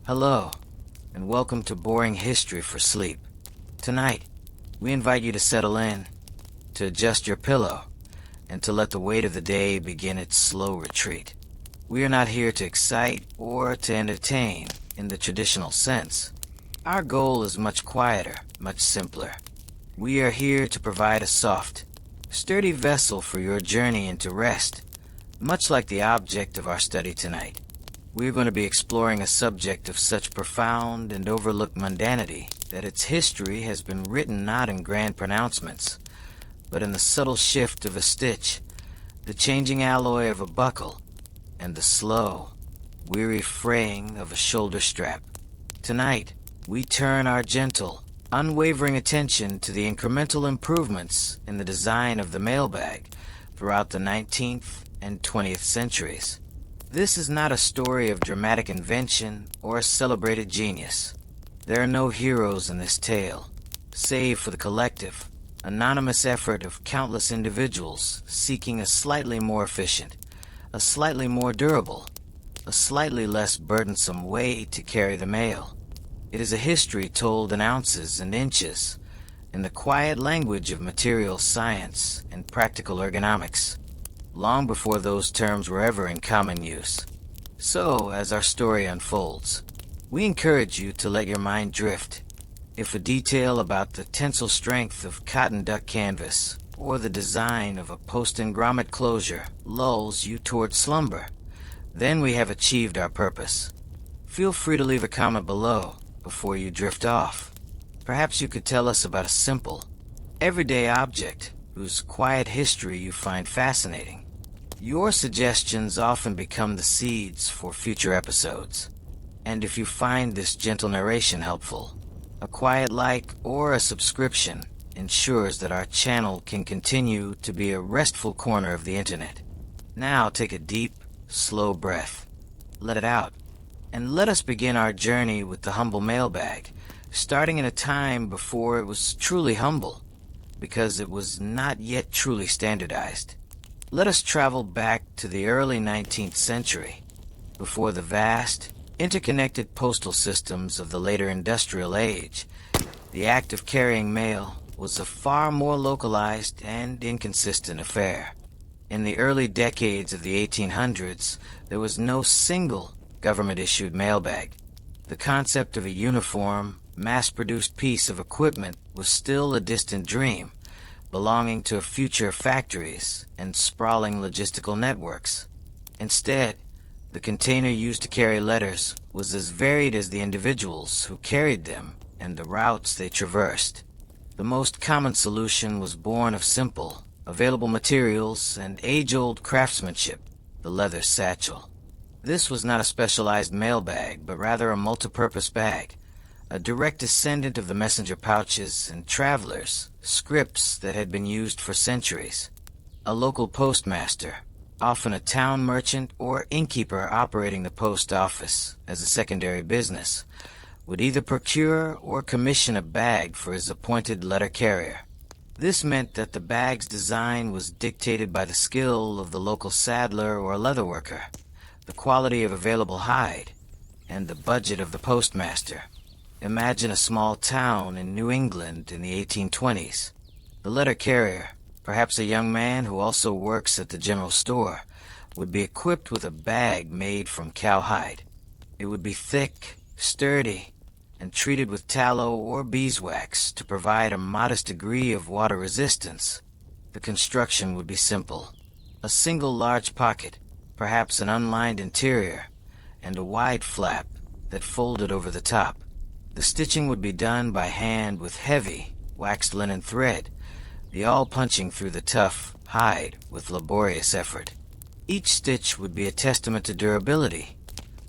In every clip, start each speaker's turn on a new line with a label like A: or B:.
A: Hello, and welcome to Boring History for Sleep. Tonight, we invite you to settle in, to adjust your pillow, and to let the weight of the day begin its slow retreat. We are not here to excite or to entertain in the traditional sense. Our goal is much quieter, much simpler. We are here to provide a soft, sturdy vessel for your journey into rest, much like the object of our study tonight. We're going to be exploring a subject of such profound and overlooked mundanity that its history has been written not in grand pronouncements, but in the subtle shift of a stitch, the changing alloy of a buckle, and the slow, weary fraying of a shoulder strap. Tonight, we turn our gentle, unwavering attention to the incremental improvements in the design of the mailbag throughout the 19th and 20th centuries. This is not a story of dramatic invention or a celebrated genius. There are no heroes in this tale, save for the collective, anonymous effort of countless individuals seeking a slightly more efficient, a slightly more durable, a slightly less burdensome way to carry the mail. It is a history told in ounces and inches, in the quiet language of material science and practical ergonomics, long before those terms were ever in common use. So, as our story unfolds, we encourage you to let your mind drift. If a detail about the tensile strength of cotton duck canvas or the design of a post and grommet closure lulls you toward slumber, then we have achieved our purpose. Feel free to leave a comment below before you drift off. Perhaps you could tell us about a simple, everyday object whose quiet history you find fascinating. Your suggestions often become the seeds for future episodes. And if you find this gentle narration helpful, a quiet like or a subscription ensures that our channel can continue to be a restful corner of the internet. Now take a deep, slow breath. Let it out. And let us begin our journey with the humble mailbag, starting in a time before it was truly humble, because it was not yet truly standardized. Let us travel back to the early 19th century, before the vast, interconnected postal systems of the later industrial age. The act of carrying mail was a far more localized and inconsistent affair. In the early decades of the 1800s, there was no single government-issued mailbag. The concept of a uniform, mass-produced piece of equipment was still a distant dream, belonging to future factories and sprawling logistical networks. Instead, the container used to carry letters was as varied as the individuals who carried them and the routes they traversed. The most common solution was born of simple, available materials and age-old craftsmanship, the leather satchel. This was not a specialized mailbag, but rather a multipurpose bag, a direct descendant of the messenger pouches and travelers, scripts that had been used for centuries. A local postmaster, often a town merchant or innkeeper operating the post office as a secondary business, would either procure or commission a bag for his appointed letter carrier. This meant that the bag's design was dictated by the skill of the local saddler or leatherworker, the quality of available hide, and the budget of the postmaster. Imagine a small town in New England in the 1820s. The letter carrier, perhaps a young man who also works at the general store, would be equipped with a bag made from cowhide. It would be thick, sturdy, and treated with tallow or beeswax to provide a modest degree of water resistance. The construction would be simple. A single large pocket, perhaps an unlined interior, and a wide flap that folded over the top. The stitching would be done by hand with heavy, waxed linen thread, the awl punching through the tough hide with laborious effort. Each stitch would be a testament to durability,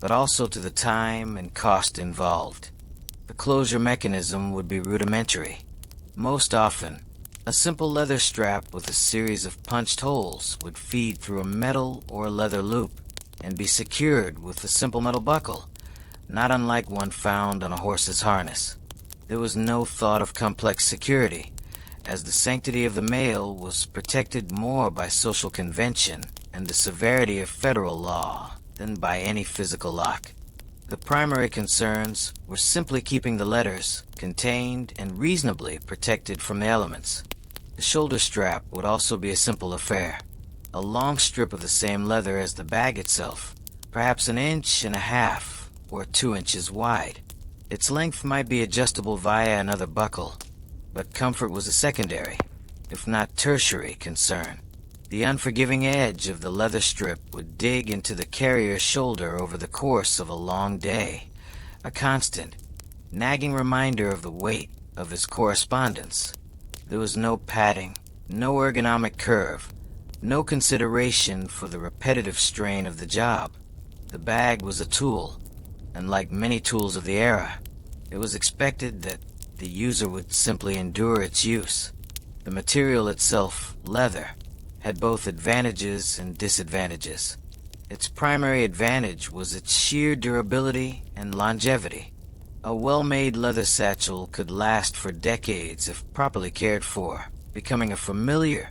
A: but also to the time and cost involved. The closure mechanism would be rudimentary. Most often, a simple leather strap with a series of punched holes would feed through a metal or leather loop and be secured with a simple metal buckle, not unlike one found on a horse's harness. There was no thought of complex security, as the sanctity of the mail was protected more by social convention and the severity of federal law than by any physical lock. The primary concerns were simply keeping the letters contained and reasonably protected from the elements. The shoulder strap would also be a simple affair. A long strip of the same leather as the bag itself, perhaps 1.5 inches or 2 inches wide. Its length might be adjustable via another buckle, but comfort was a secondary, if not tertiary, concern. The unforgiving edge of the leather strip would dig into the carrier's shoulder over the course of a long day, a constant, nagging reminder of the weight of his correspondence. There was no padding, no ergonomic curve, no consideration for the repetitive strain of the job. The bag was a tool, and like many tools of the era, it was expected that the user would simply endure its use. The material itself, leather, had both advantages and disadvantages. Its primary advantage was its sheer durability and longevity. A well-made leather satchel could last for decades if properly cared for, becoming a familiar,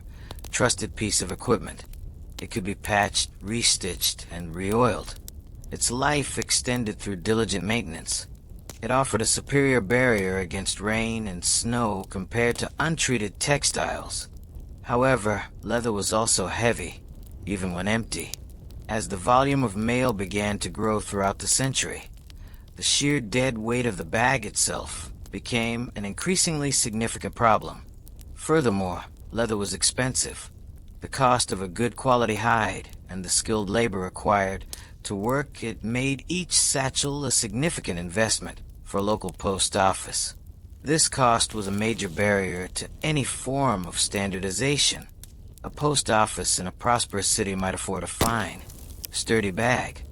A: trusted piece of equipment. It could be patched, restitched, and reoiled. Its life extended through diligent maintenance. It offered a superior barrier against rain and snow compared to untreated textiles. However, leather was also heavy, even when empty. As the volume of mail began to grow throughout the century, the sheer dead weight of the bag itself became an increasingly significant problem. Furthermore, leather was expensive. The cost of a good quality hide and the skilled labor required to work it made each satchel a significant investment for a local post office. This cost was a major barrier to any form of standardization. A post office in a prosperous city might afford a fine, sturdy bag,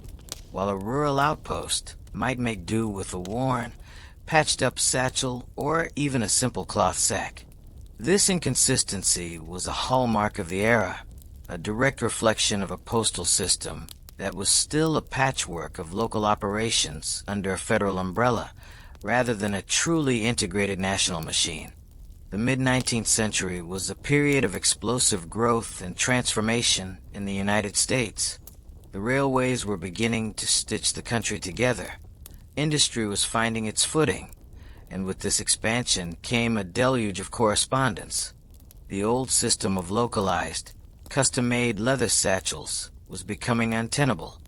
A: while a rural outpost might make do with a worn, patched-up satchel or even a simple cloth sack. This inconsistency was a hallmark of the era, a direct reflection of a postal system that was still a patchwork of local operations under a federal umbrella, rather than a truly integrated national machine. The mid-19th century was a period of explosive growth and transformation in the United States. The railways were beginning to stitch the country together. Industry was finding its footing, and with this expansion came a deluge of correspondence. The old system of localized, custom-made leather satchels was becoming untenable.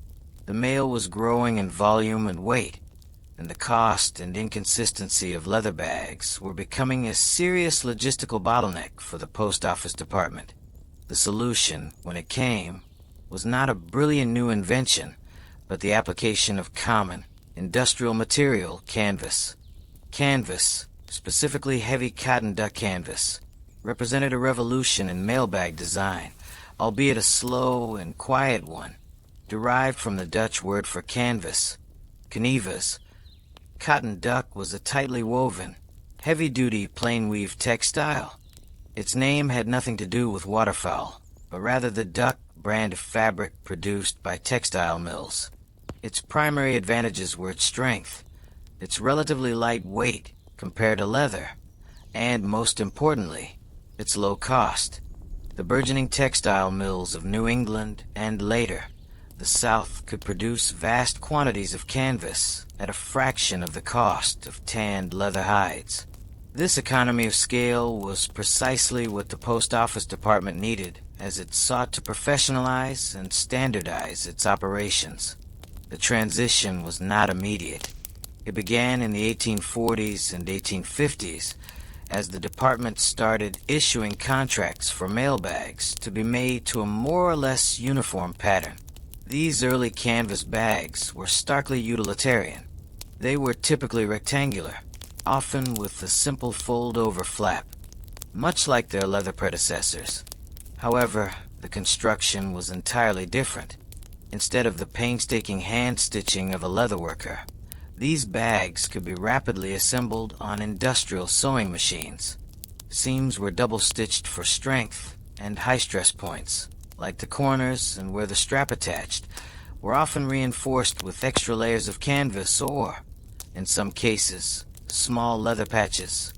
A: The mail was growing in volume and weight, and the cost and inconsistency of leather bags were becoming a serious logistical bottleneck for the post office department. The solution, when it came, was not a brilliant new invention, but the application of common, industrial material canvas. Canvas, specifically heavy cotton duck canvas, represented a revolution in mailbag design, albeit a slow and quiet one, derived from the Dutch word for canvas, canevas. Cotton duck was a tightly woven, heavy-duty plain-weave textile. Its name had nothing to do with waterfowl, but rather the duck brand of fabric produced by textile mills. Its primary advantages were its strength, its relatively light weight compared to leather, and, most importantly, its low cost. The burgeoning textile mills of New England and later, the South could produce vast quantities of canvas at a fraction of the cost of tanned leather hides. This economy of scale was precisely what the Post Office Department needed as it sought to professionalize and standardize its operations. The transition was not immediate. It began in the 1840s and 1850s as the department started issuing contracts for mail bags to be made to a more or less uniform pattern. These early canvas bags were starkly utilitarian. They were typically rectangular, often with a simple fold-over flap, much like their leather predecessors. However, the construction was entirely different. Instead of the painstaking hand-stitching of a leatherworker, these bags could be rapidly assembled on industrial sewing machines. Seams were double-stitched for strength, and high-stress points, like the corners and where the strap attached, were often reinforced with extra layers of canvas or, in some cases, small leather patches.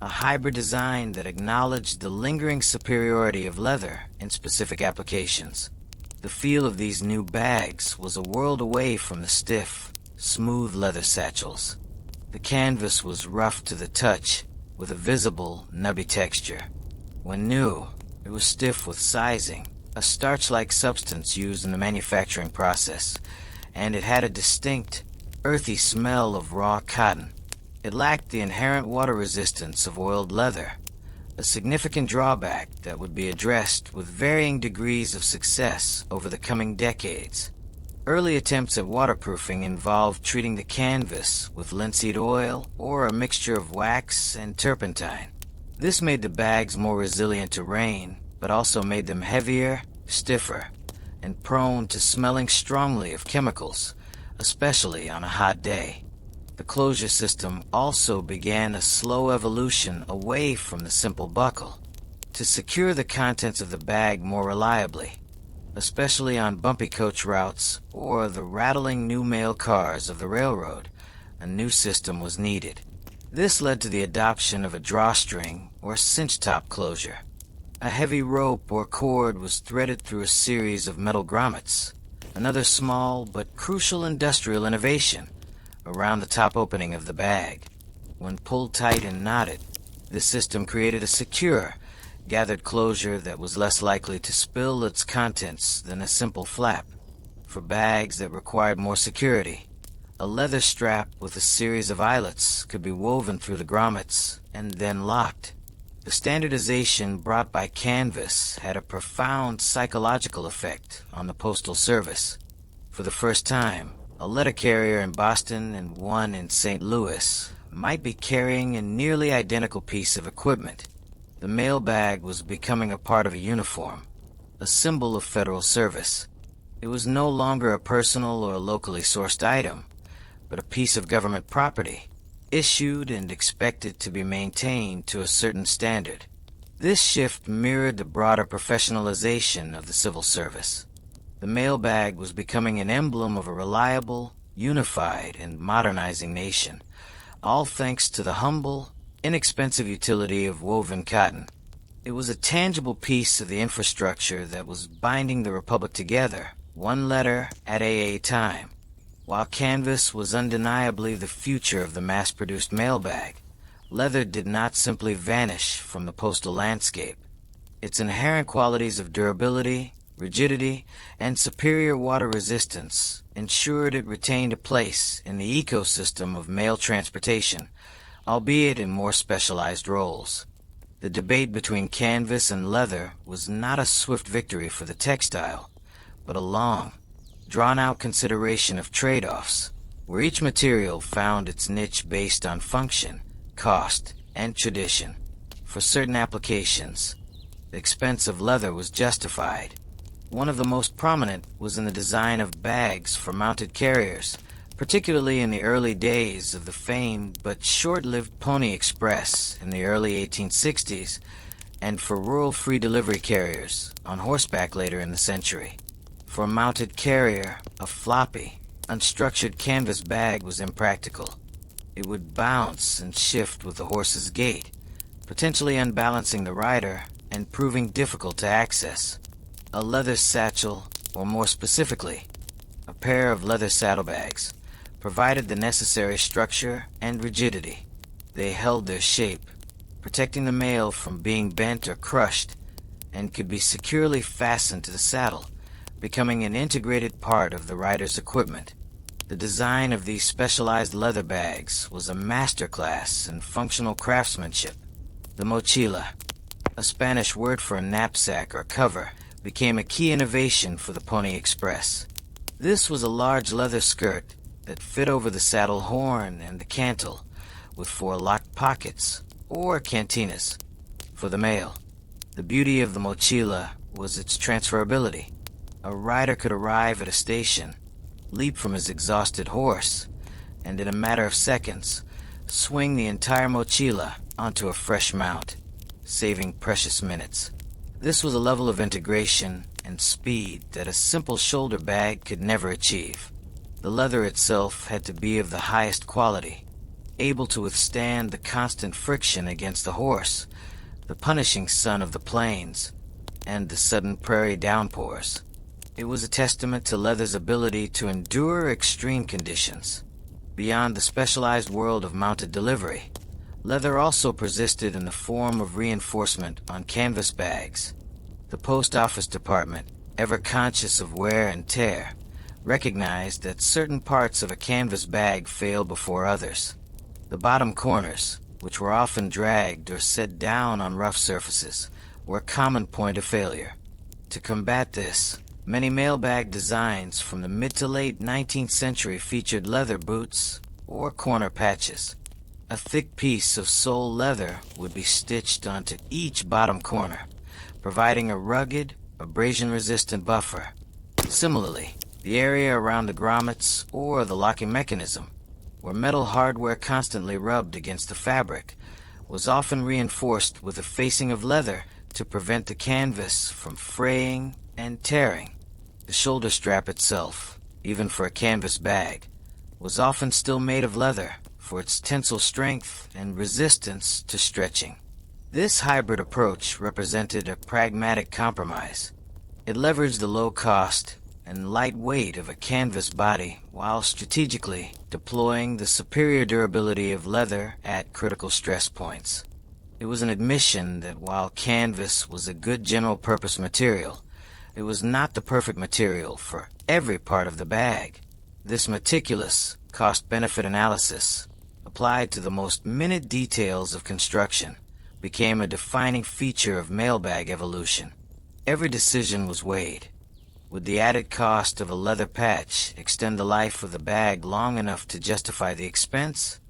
A: A hybrid design that acknowledged the lingering superiority of leather in specific applications. The feel of these new bags was a world away from the stiff, smooth leather satchels. The canvas was rough to the touch, with a visible, nubby texture. When new, it was stiff with sizing, a starch-like substance used in the manufacturing process, and it had a distinct, earthy smell of raw cotton. It lacked the inherent water resistance of oiled leather, a significant drawback that would be addressed with varying degrees of success over the coming decades. Early attempts at waterproofing involved treating the canvas with linseed oil or a mixture of wax and turpentine. This made the bags more resilient to rain, but also made them heavier, stiffer, and prone to smelling strongly of chemicals, especially on a hot day. The closure system also began a slow evolution away from the simple buckle to secure the contents of the bag more reliably, especially on bumpy coach routes or the rattling new mail cars of the railroad. A new system was needed. This led to the adoption of a drawstring or cinch-top closure. A heavy rope or cord was threaded through a series of metal grommets, another small but crucial industrial innovation, around the top opening of the bag. When pulled tight and knotted, the system created a secure, gathered closure that was less likely to spill its contents than a simple flap. For bags that required more security, a leather strap with a series of eyelets could be woven through the grommets and then locked. The standardization brought by canvas had a profound psychological effect on the Postal Service. For the first time, a letter carrier in Boston and one in St. Louis might be carrying a nearly identical piece of equipment. The mail bag was becoming a part of a uniform, a symbol of federal service. It was no longer a personal or locally sourced item, but a piece of government property, issued and expected to be maintained to a certain standard. This shift mirrored the broader professionalization of the civil service. The mail bag was becoming an emblem of a reliable, unified, and modernizing nation, all thanks to the humble, inexpensive utility of woven cotton. It was a tangible piece of the infrastructure that was binding the Republic together, one letter at a time. While canvas was undeniably the future of the mass-produced mail bag, leather did not simply vanish from the postal landscape. Its inherent qualities of durability, rigidity, and superior water resistance ensured it retained a place in the ecosystem of mail transportation, albeit in more specialized roles. The debate between canvas and leather was not a swift victory for the textile, but a long, drawn-out consideration of trade-offs, where each material found its niche based on function, cost, and tradition. For certain applications, the expense of leather was justified. One of the most prominent was in the design of bags for mounted carriers, particularly in the early days of the famed but short-lived Pony Express in the early 1860s, and for rural free delivery carriers on horseback later in the century. For a mounted carrier, a floppy, unstructured canvas bag was impractical. It would bounce and shift with the horse's gait, potentially unbalancing the rider and proving difficult to access. A leather satchel, or more specifically, a pair of leather saddlebags, provided the necessary structure and rigidity. They held their shape, protecting the mail from being bent or crushed, and could be securely fastened to the saddle, becoming an integrated part of the rider's equipment. The design of these specialized leather bags was a masterclass in functional craftsmanship. The mochila, a Spanish word for a knapsack or cover, became a key innovation for the Pony Express. This was a large leather skirt that fit over the saddle horn and the cantle, with 4 locked pockets, or cantinas, for the mail. The beauty of the mochila was its transferability. A rider could arrive at a station, leap from his exhausted horse, and in a matter of seconds, swing the entire mochila onto a fresh mount, saving precious minutes. This was a level of integration and speed that a simple shoulder bag could never achieve. The leather itself had to be of the highest quality, able to withstand the constant friction against the horse, the punishing sun of the plains, and the sudden prairie downpours. It was a testament to leather's ability to endure extreme conditions. Beyond the specialized world of mounted delivery, leather also persisted in the form of reinforcement on canvas bags. The post office department, ever conscious of wear and tear, recognized that certain parts of a canvas bag fail before others. The bottom corners, which were often dragged or set down on rough surfaces, were a common point of failure. To combat this, many mailbag designs from the mid to late 19th century featured leather boots or corner patches. A thick piece of sole leather would be stitched onto each bottom corner, providing a rugged, abrasion-resistant buffer. Similarly, the area around the grommets or the locking mechanism, where metal hardware constantly rubbed against the fabric, was often reinforced with a facing of leather to prevent the canvas from fraying and tearing. The shoulder strap itself, even for a canvas bag, was often still made of leather for its tensile strength and resistance to stretching. This hybrid approach represented a pragmatic compromise. It leveraged the low cost and light weight of a canvas body while strategically deploying the superior durability of leather at critical stress points. It was an admission that while canvas was a good general-purpose material, it was not the perfect material for every part of the bag. This meticulous cost-benefit analysis, applied to the most minute details of construction, became a defining feature of mailbag evolution. Every decision was weighed. Would the added cost of a leather patch extend the life of the bag long enough to justify the expense?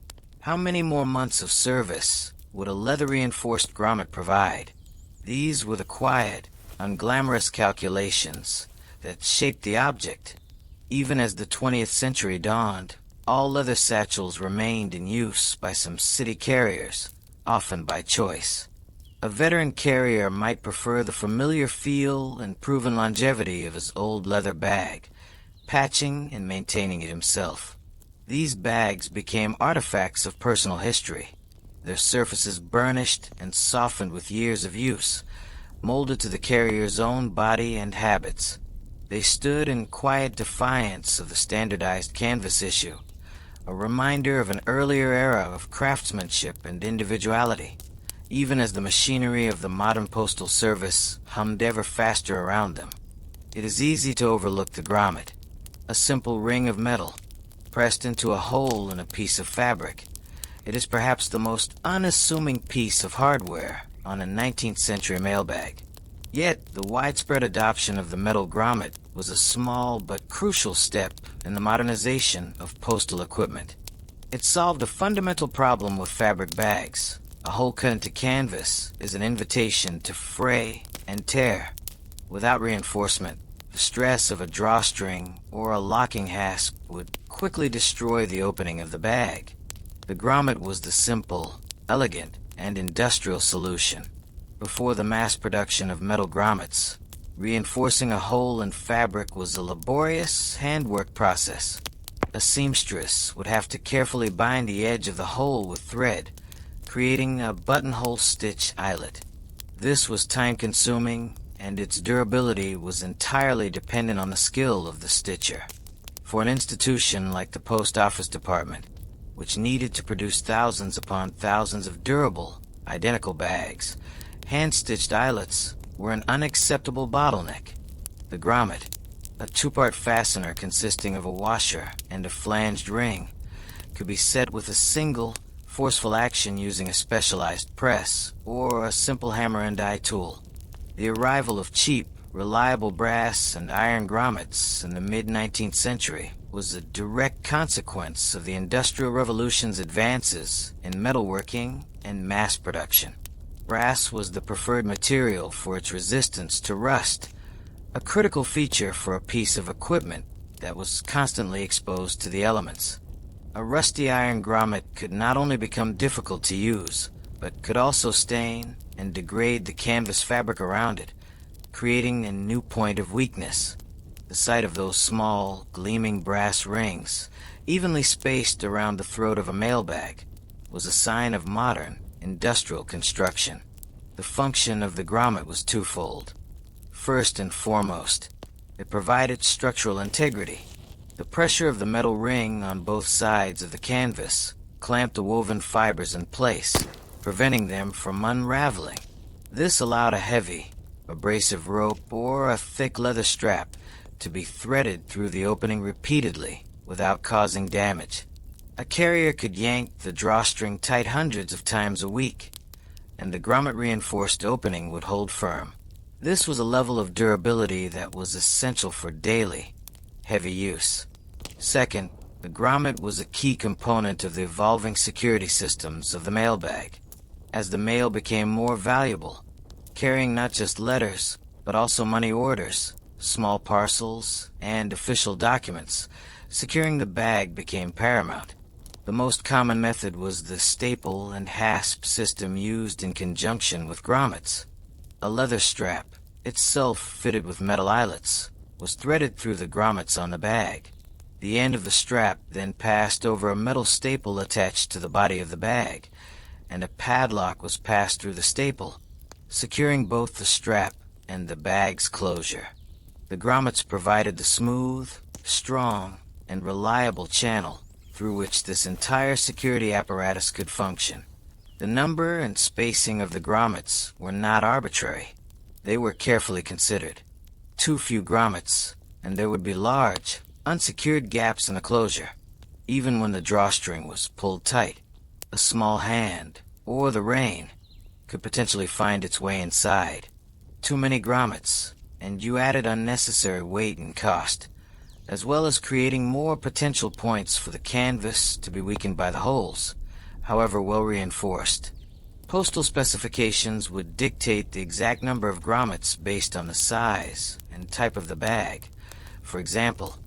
A: How many more months of service would a leather-reinforced grommet provide? These were the quiet, unglamorous calculations that shaped the object. Even as the 20th century dawned, all leather satchels remained in use by some city carriers, often by choice. A veteran carrier might prefer the familiar feel and proven longevity of his old leather bag, patching and maintaining it himself. These bags became artifacts of personal history, their surfaces burnished and softened with years of use, molded to the carrier's own body and habits. They stood in quiet defiance of the standardized canvas issue, a reminder of an earlier era of craftsmanship and individuality, even as the machinery of the modern postal service hummed ever faster around them. It is easy to overlook the grommet, a simple ring of metal, pressed into a hole in a piece of fabric. It is perhaps the most unassuming piece of hardware on a 19th century mailbag. Yet, the widespread adoption of the metal grommet was a small but crucial step in the modernization of postal equipment. It solved a fundamental problem with fabric bags. A hole cut into canvas is an invitation to fray and tear. Without reinforcement, the stress of a drawstring or a locking hasp would quickly destroy the opening of the bag. The grommet was the simple, elegant, and industrial solution. Before the mass production of metal grommets, reinforcing a hole in fabric was a laborious handwork process. A seamstress would have to carefully bind the edge of the hole with thread, creating a buttonhole stitch eyelet. This was time-consuming, and its durability was entirely dependent on the skill of the stitcher. For an institution like the Post Office Department, which needed to produce thousands upon thousands of durable, identical bags, hand-stitched eyelets were an unacceptable bottleneck. The grommet, a two-part fastener consisting of a washer and a flanged ring, could be set with a single, forceful action using a specialized press or a simple hammer and die tool. The arrival of cheap, reliable brass and iron grommets in the mid-19th century was a direct consequence of the Industrial Revolution's advances in metalworking and mass production. Brass was the preferred material for its resistance to rust, a critical feature for a piece of equipment that was constantly exposed to the elements. A rusty iron grommet could not only become difficult to use, but could also stain and degrade the canvas fabric around it, creating a new point of weakness. The sight of those small, gleaming brass rings, evenly spaced around the throat of a mailbag, was a sign of modern, industrial construction. The function of the grommet was twofold. First and foremost, it provided structural integrity. The pressure of the metal ring on both sides of the canvas clamped the woven fibers in place, preventing them from unraveling. This allowed a heavy, abrasive rope or a thick leather strap to be threaded through the opening repeatedly without causing damage. A carrier could yank the drawstring tight hundreds of times a week, and the grommet-reinforced opening would hold firm. This was a level of durability that was essential for daily, heavy use. Second, the grommet was a key component of the evolving security systems of the mail bag. As the mail became more valuable, carrying not just letters, but also money orders, small parcels, and official documents, securing the bag became paramount. The most common method was the staple and hasp system used in conjunction with grommets. A leather strap, itself fitted with metal eyelets, was threaded through the grommets on the bag. The end of the strap then passed over a metal staple attached to the body of the bag, and a padlock was passed through the staple, securing both the strap and the bag's closure. The grommets provided the smooth, strong, and reliable channel through which this entire security apparatus could function. The number and spacing of the grommets were not arbitrary. They were carefully considered. Too few grommets, and there would be large, unsecured gaps in the closure. Even when the drawstring was pulled tight, a small hand, or the rein, could potentially find its way inside. Too many grommets, and you added unnecessary weight and cost, as well as creating more potential points for the canvas to be weakened by the holes, however well reinforced. Postal specifications would dictate the exact number of grommets based on the size and type of the bag. For example,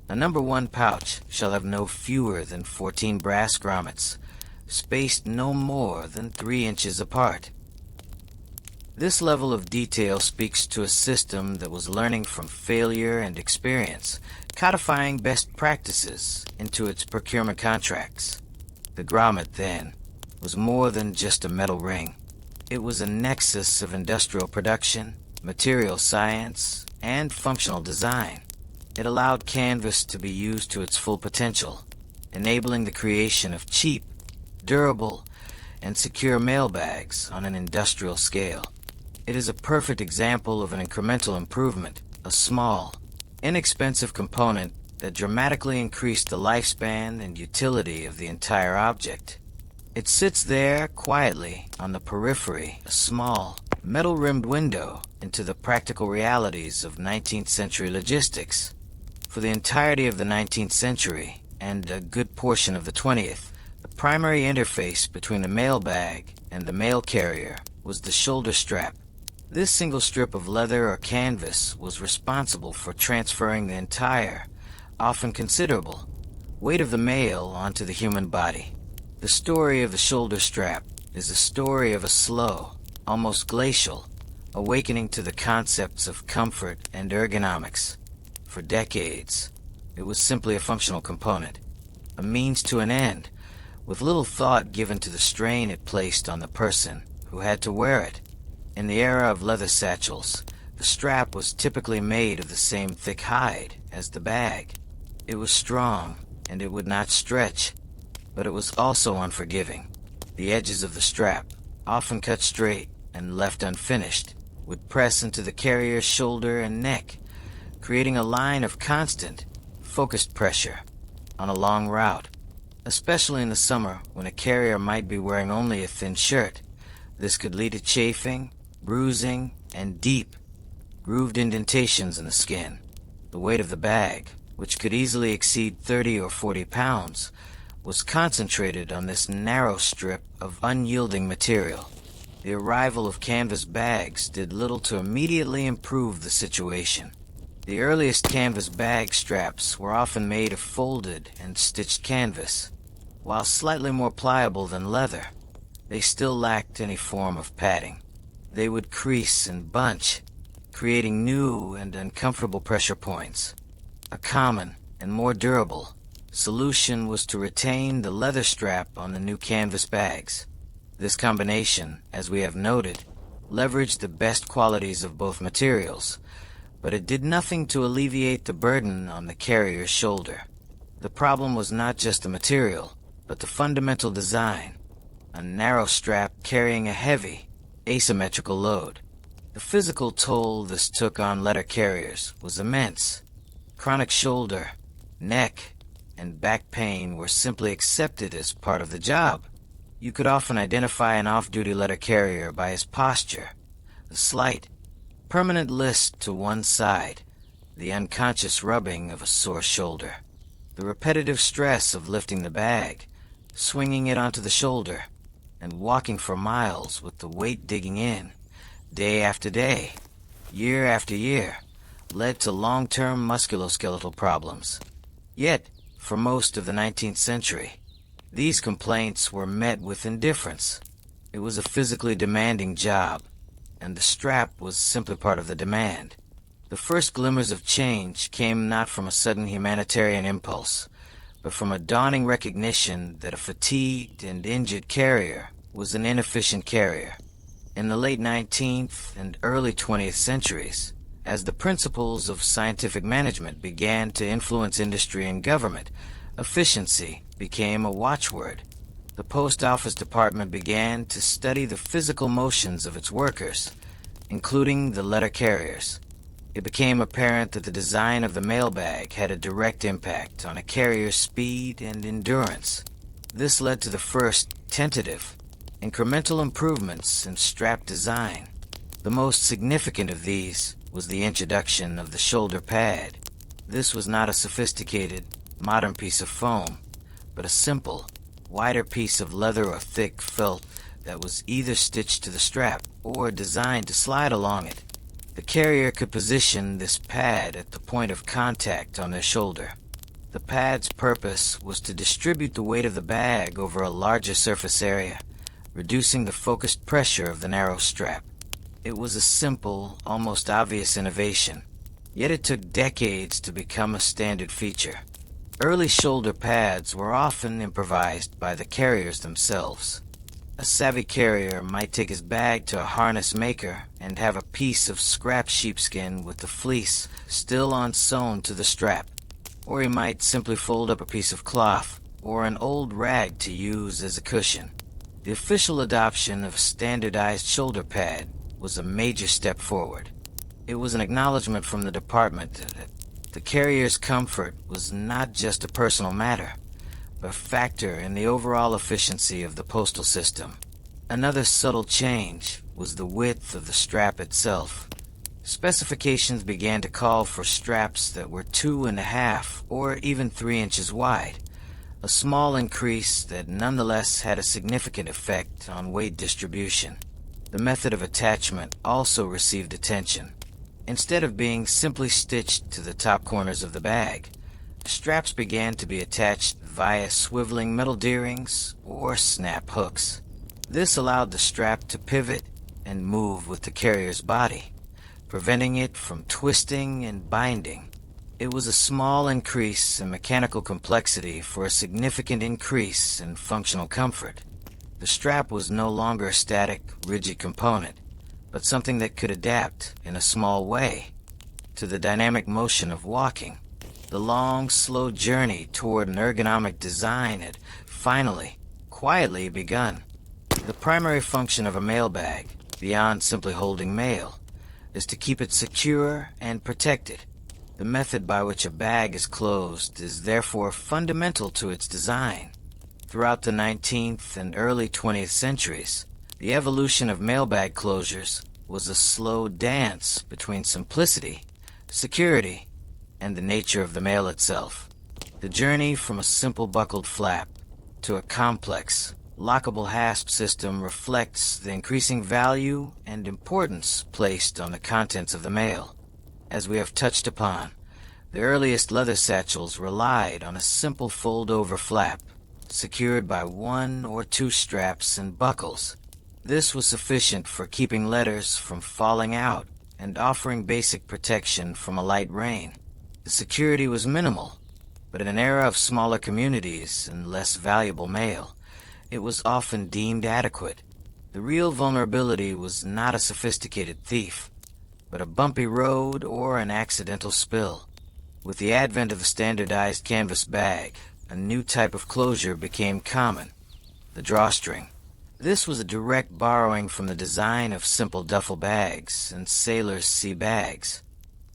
A: a number 1 pouch shall have no fewer than 14 brass grommets, spaced no more than 3 inches apart. This level of detail speaks to a system that was learning from failure and experience, codifying best practices into its procurement contracts. The grommet, then, was more than just a metal ring. It was a nexus of industrial production, material science, and functional design. It allowed canvas to be used to its full potential, enabling the creation of cheap, durable, and secure mail bags on an industrial scale. It is a perfect example of an incremental improvement, a small, inexpensive component that dramatically increased the lifespan and utility of the entire object. It sits there quietly on the periphery, a small, metal-rimmed window into the practical realities of 19th century logistics. For the entirety of the 19th century, and a good portion of the 20th, the primary interface between the mail bag and the mail carrier was the shoulder strap. This single strip of leather or canvas was responsible for transferring the entire, often considerable, weight of the mail onto the human body. The story of the shoulder strap is the story of a slow, almost glacial, awakening to the concepts of comfort and ergonomics. For decades, it was simply a functional component, a means to an end, with little thought given to the strain it placed on the person who had to wear it. In the era of leather satchels, the strap was typically made of the same thick hide as the bag. It was strong, and it would not stretch, but it was also unforgiving. The edges of the strap, often cut straight and left unfinished, would press into the carrier's shoulder and neck, creating a line of constant, focused pressure on a long route. Especially in the summer, when a carrier might be wearing only a thin shirt, this could lead to chafing, bruising, and deep, grooved indentations in the skin. The weight of the bag, which could easily exceed 30 or 40 pounds, was concentrated on this narrow strip of unyielding material. The arrival of canvas bags did little to immediately improve the situation. The earliest canvas bag straps were often made of folded and stitched canvas. While slightly more pliable than leather, they still lacked any form of padding. They would crease and bunch, creating new and uncomfortable pressure points. A common and more durable solution was to retain the leather strap on the new canvas bags. This combination, as we have noted, leveraged the best qualities of both materials, but it did nothing to alleviate the burden on the carrier's shoulder. The problem was not just the material, but the fundamental design, a narrow strap carrying a heavy, asymmetrical load. The physical toll this took on letter carriers was immense. Chronic shoulder, neck, and back pain were simply accepted as part of the job. You could often identify an off-duty letter carrier by his posture, the slight, permanent list to one side, the unconscious rubbing of a sore shoulder, the repetitive stress of lifting the bag, swinging it onto the shoulder, and walking for miles with the weight digging in, day after day, year after year, led to long-term musculoskeletal problems. Yet, for most of the 19th century, these complaints were met with indifference. It was a physically demanding job, and the strap was simply part of the demand. The first glimmers of change came not from a sudden humanitarian impulse, but from a dawning recognition that a fatigued and injured carrier was an inefficient carrier. In the late 19th and early 20th centuries, as the principles of scientific management began to influence industry and government, efficiency became a watchword. The Post Office Department began to study the physical motions of its workers, including the letter carriers. It became apparent that the design of the mailbag had a direct impact on a carrier's speed and endurance. This led to the first tentative, incremental improvements in strap design. The most significant of these was the introduction of the shoulder pad. This was not a sophisticated, modern piece of foam, but a simple, wider piece of leather or thick felt that was either stitched to the strap or designed to slide along it. The carrier could position this pad at the point of contact on their shoulder. The pad's purpose was to distribute the weight of the bag over a larger surface area, reducing the focused pressure of the narrow strap. It was a simple, almost obvious innovation, yet it took decades to become a standard feature. Early shoulder pads were often improvised by the carriers themselves. A savvy carrier might take his bag to a harness maker and have a piece of scrap sheepskin with the fleece still sewn to the strap. Or he might simply fold up a piece of cloth or an old rag to use as a cushion. The official adoption of a standardized shoulder pad was a major step forward. It was an acknowledgement from the department that the carrier's comfort was not just a personal matter, but a factor in the overall efficiency of the postal system. Another subtle change was the width of the strap itself. Specifications began to call for straps that were 2.5 or even 3 inches wide, a small increase that nonetheless had a significant effect on weight distribution. The method of attachment also received attention. Instead of being simply stitched to the top corners of the bag, straps began to be attached via swiveling metal D-rings or snap hooks. This allowed the strap to pivot and move with the carrier's body, preventing it from twisting and binding. It was a small increase in mechanical complexity for a significant increase in functional comfort. The strap was no longer a static, rigid component, but something that could adapt in a small way to the dynamic motion of walking. The long, slow journey toward an ergonomic design had finally, quietly begun. The primary function of a mailbag, beyond simply holding mail, is to keep it secure and protected. The method by which a bag is closed is therefore fundamental to its design. Throughout the 19th and early 20th centuries, the evolution of mailbag closures was a slow dance between simplicity, security, and the nature of the mail itself. The journey from a simple buckled flap to a complex, lockable hasp system reflects the increasing value and importance placed on the contents of the mail. As we have touched upon, the earliest leather satchels relied on a simple fold-over flap, secured by 1 or 2 straps and buckles. This was sufficient for keeping letters from falling out and offering basic protection from a light rain. The security was minimal, but in an era of smaller communities and less valuable mail, it was often deemed adequate. The real vulnerability was not a sophisticated thief, but a bumpy road or an accidental spill. With the advent of the standardized canvas bag, a new type of closure became common: the drawstring. This was a direct borrowing from the design of simple duffel bags and sailors' sea bags.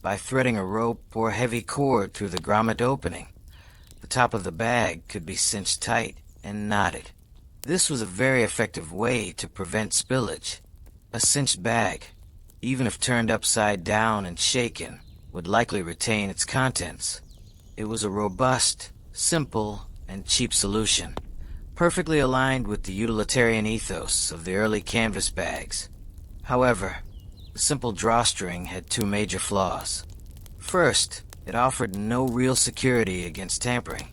A: By threading a rope or heavy cord through the grommet opening, the top of the bag could be cinched tight and knotted. This was a very effective way to prevent spillage. A cinched bag, even if turned upside down and shaken, would likely retain its contents. It was a robust, simple, and cheap solution, perfectly aligned with the utilitarian ethos of the early canvas bags. However, the simple drawstring had two major flaws. First, it offered no real security against tampering.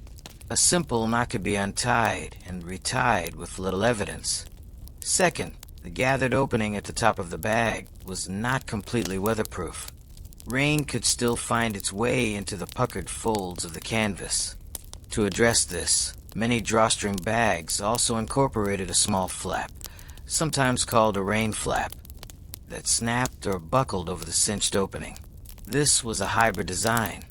A: A simple knot could be untied and retied with little evidence. Second, the gathered opening at the top of the bag was not completely weatherproof. Rain could still find its way into the puckered folds of the canvas. To address this, many drawstring bags also incorporated a small flap, sometimes called a rain flap, that snapped or buckled over the cinched opening. This was a hybrid design,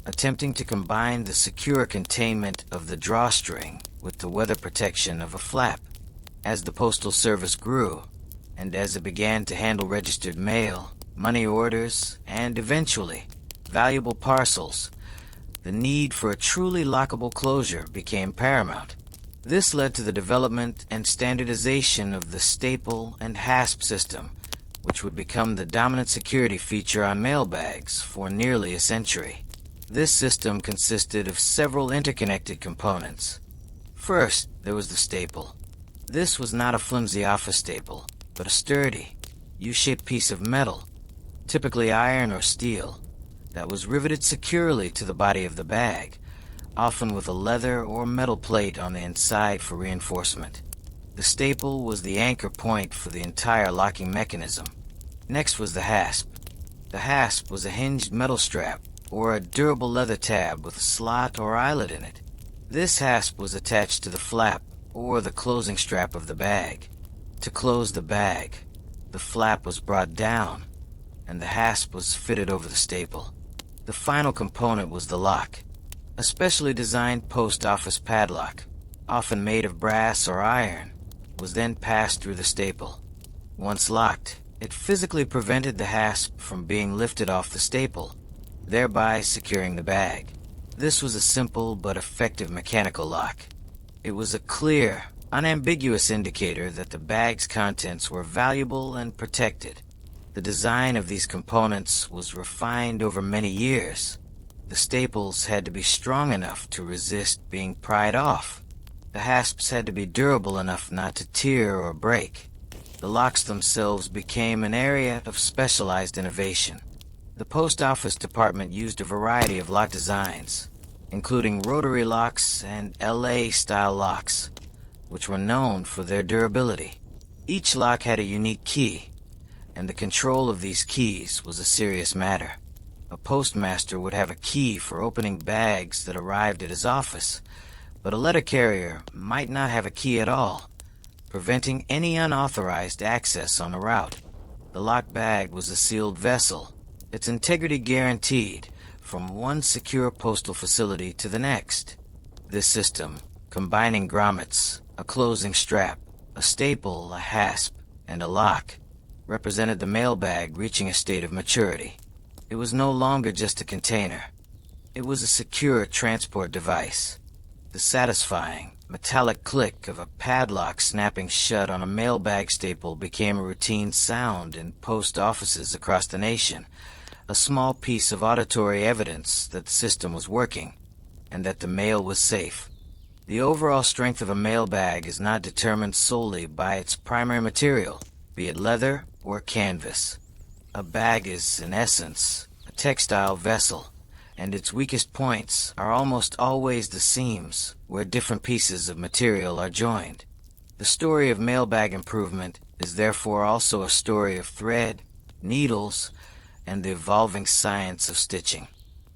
A: attempting to combine the secure containment of the drawstring with the weather protection of a flap. As the Postal Service grew, and as it began to handle registered mail, money orders, and eventually valuable parcels, the need for a truly lockable closure became paramount. This led to the development and standardization of the staple and hasp system, which would become the dominant security feature on mail bags for nearly a century. This system consisted of several interconnected components. First, there was the staple. This was not a flimsy office staple, but a sturdy, U-shaped piece of metal, typically iron or steel, that was riveted securely to the body of the bag, often with a leather or metal plate on the inside for reinforcement. The staple was the anchor point for the entire locking mechanism. Next was the hasp. The hasp was a hinged metal strap or a durable leather tab with a slot or eyelet in it. This hasp was attached to the flap or the closing strap of the bag. To close the bag, the flap was brought down and the hasp was fitted over the staple. The final component was the lock, a specially designed post office padlock, often made of brass or iron, was then passed through the staple. Once locked, it physically prevented the hasp from being lifted off the staple, thereby securing the bag. This was a simple but effective mechanical lock. It was a clear, unambiguous indicator that the bag's contents were valuable and protected. The design of these components was refined over many years. The staples had to be strong enough to resist being pried off. The hasps had to be durable enough not to tear or break. The locks themselves became an area of specialized innovation. The Post Office Department used a variety of lock designs, including rotary locks and LA-style locks, which were known for their durability. Each lock had a unique key, and the control of these keys was a serious matter. A postmaster would have a key for opening bags that arrived at his office, but a letter carrier might not have a key at all, preventing any unauthorized access on a route. The locked bag was a sealed vessel, its integrity guaranteed from one secure postal facility to the next. This system, combining grommets, a closing strap, a staple, a hasp, and a lock, represented the mailbag reaching a state of maturity. It was no longer just a container. It was a secure transport device. The satisfying, metallic click of a padlock snapping shut on a mailbag staple became a routine sound in post offices across the nation, a small piece of auditory evidence that the system was working, and that the mail was safe. The overall strength of a mailbag is not determined solely by its primary material, be it leather or canvas. A bag is, in essence, a textile vessel, and its weakest points are almost always the seams where different pieces of material are joined. The story of mailbag improvement is therefore also a story of thread, needles, and the evolving science of stitching.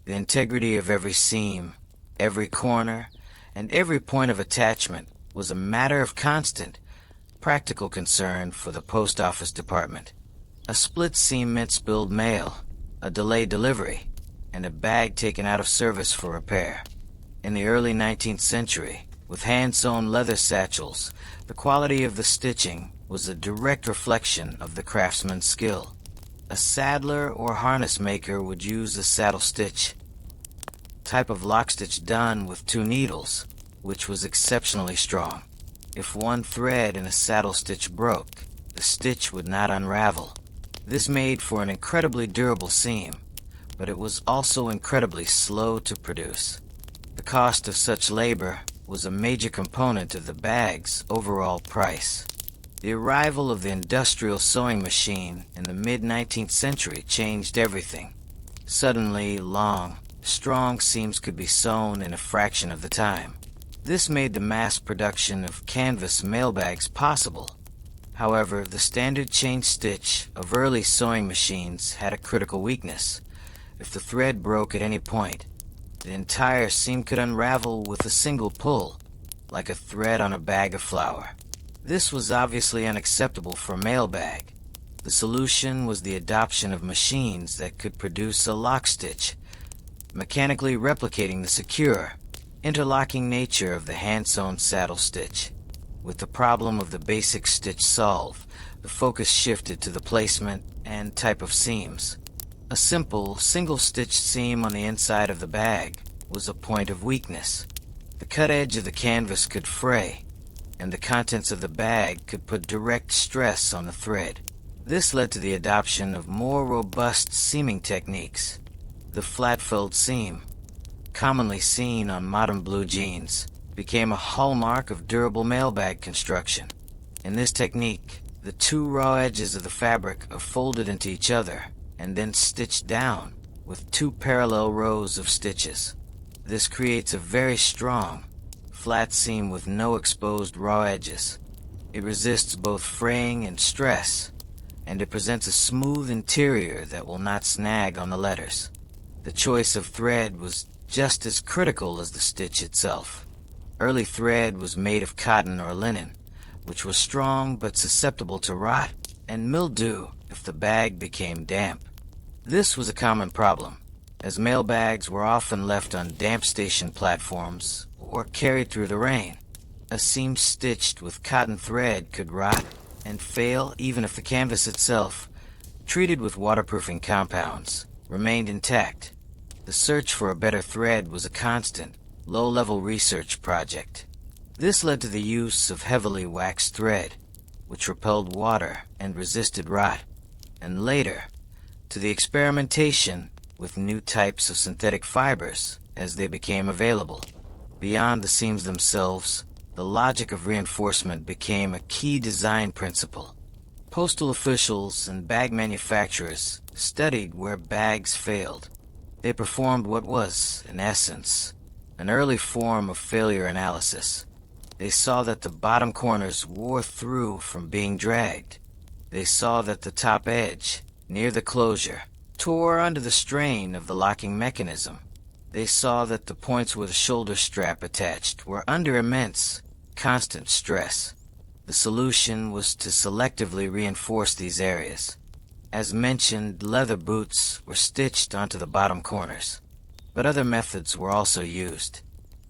A: The integrity of every seam, every corner, and every point of attachment was a matter of constant, practical concern for the Post Office Department. A split seam meant spilled mail, a delayed delivery, and a bag taken out of service for repair. In the early 19th century, with hand-sewn leather satchels, the quality of the stitching was a direct reflection of the craftsman's skill. A saddler or harness maker would use a saddle stitch, type of lock stitch done with 2 needles, which was exceptionally strong. If one thread in a saddle stitch broke, the stitch would not unravel. This made for an incredibly durable seam, but it was also incredibly slow to produce. The cost of such labor was a major component of the bag's overall price. The arrival of the industrial sewing machine in the mid-19th century changed everything. Suddenly, long, strong seams could be sewn in a fraction of the time. This made the mass production of canvas mailbags possible. However, the standard chain stitch of early sewing machines had a critical weakness. If the thread broke at any point, the entire seam could unravel with a single pull, like a thread on a bag of flour. This was obviously unacceptable for a mailbag. The solution was the adoption of machines that could produce a lock stitch, mechanically replicating the secure, interlocking nature of the hand-sewn saddle stitch. With the problem of the basic stitch solved, the focus shifted to the placement and type of seams. A simple, single-stitched seam on the inside of the bag was a point of weakness. The cut edge of the canvas could fray, and the contents of the bag could put direct stress on the thread. This led to the adoption of more robust seaming techniques. The flat-filled seam, commonly seen on modern blue jeans, became a hallmark of durable mailbag construction. In this technique, the 2 raw edges of the fabric are folded into each other and then stitched down with 2 parallel rows of stitches. This creates a very strong, flat seam with no exposed raw edges. It resists both fraying and stress, and it presents a smooth interior that will not snag on the letters. The choice of thread was just as critical as the stitch itself. Early thread was made of cotton or linen, which was strong but susceptible to rot and mildew if the bag became damp. This was a common problem, as mailbags were often left on damp station platforms or carried through the rain. A seam stitched with cotton thread could rot and fail even if the canvas itself, treated with waterproofing compounds, remained intact. The search for a better thread was a constant, low-level research project. This led to the use of heavily waxed thread, which repelled water and resisted rot, and later, to the experimentation with new types of synthetic fibers as they became available. Beyond the seams themselves, the logic of reinforcement became a key design principle. Postal officials and bag manufacturers studied where bags failed. They performed what was, in essence, an early form of failure analysis. They saw that the bottom corners wore through from being dragged. They saw that the top edge, near the closure, tore under the strain of the locking mechanism. They saw that the points where the shoulder strap attached were under immense, constant stress. The solution was to selectively reinforce these areas. As mentioned, leather boots were stitched onto the bottom corners, but other methods were also used.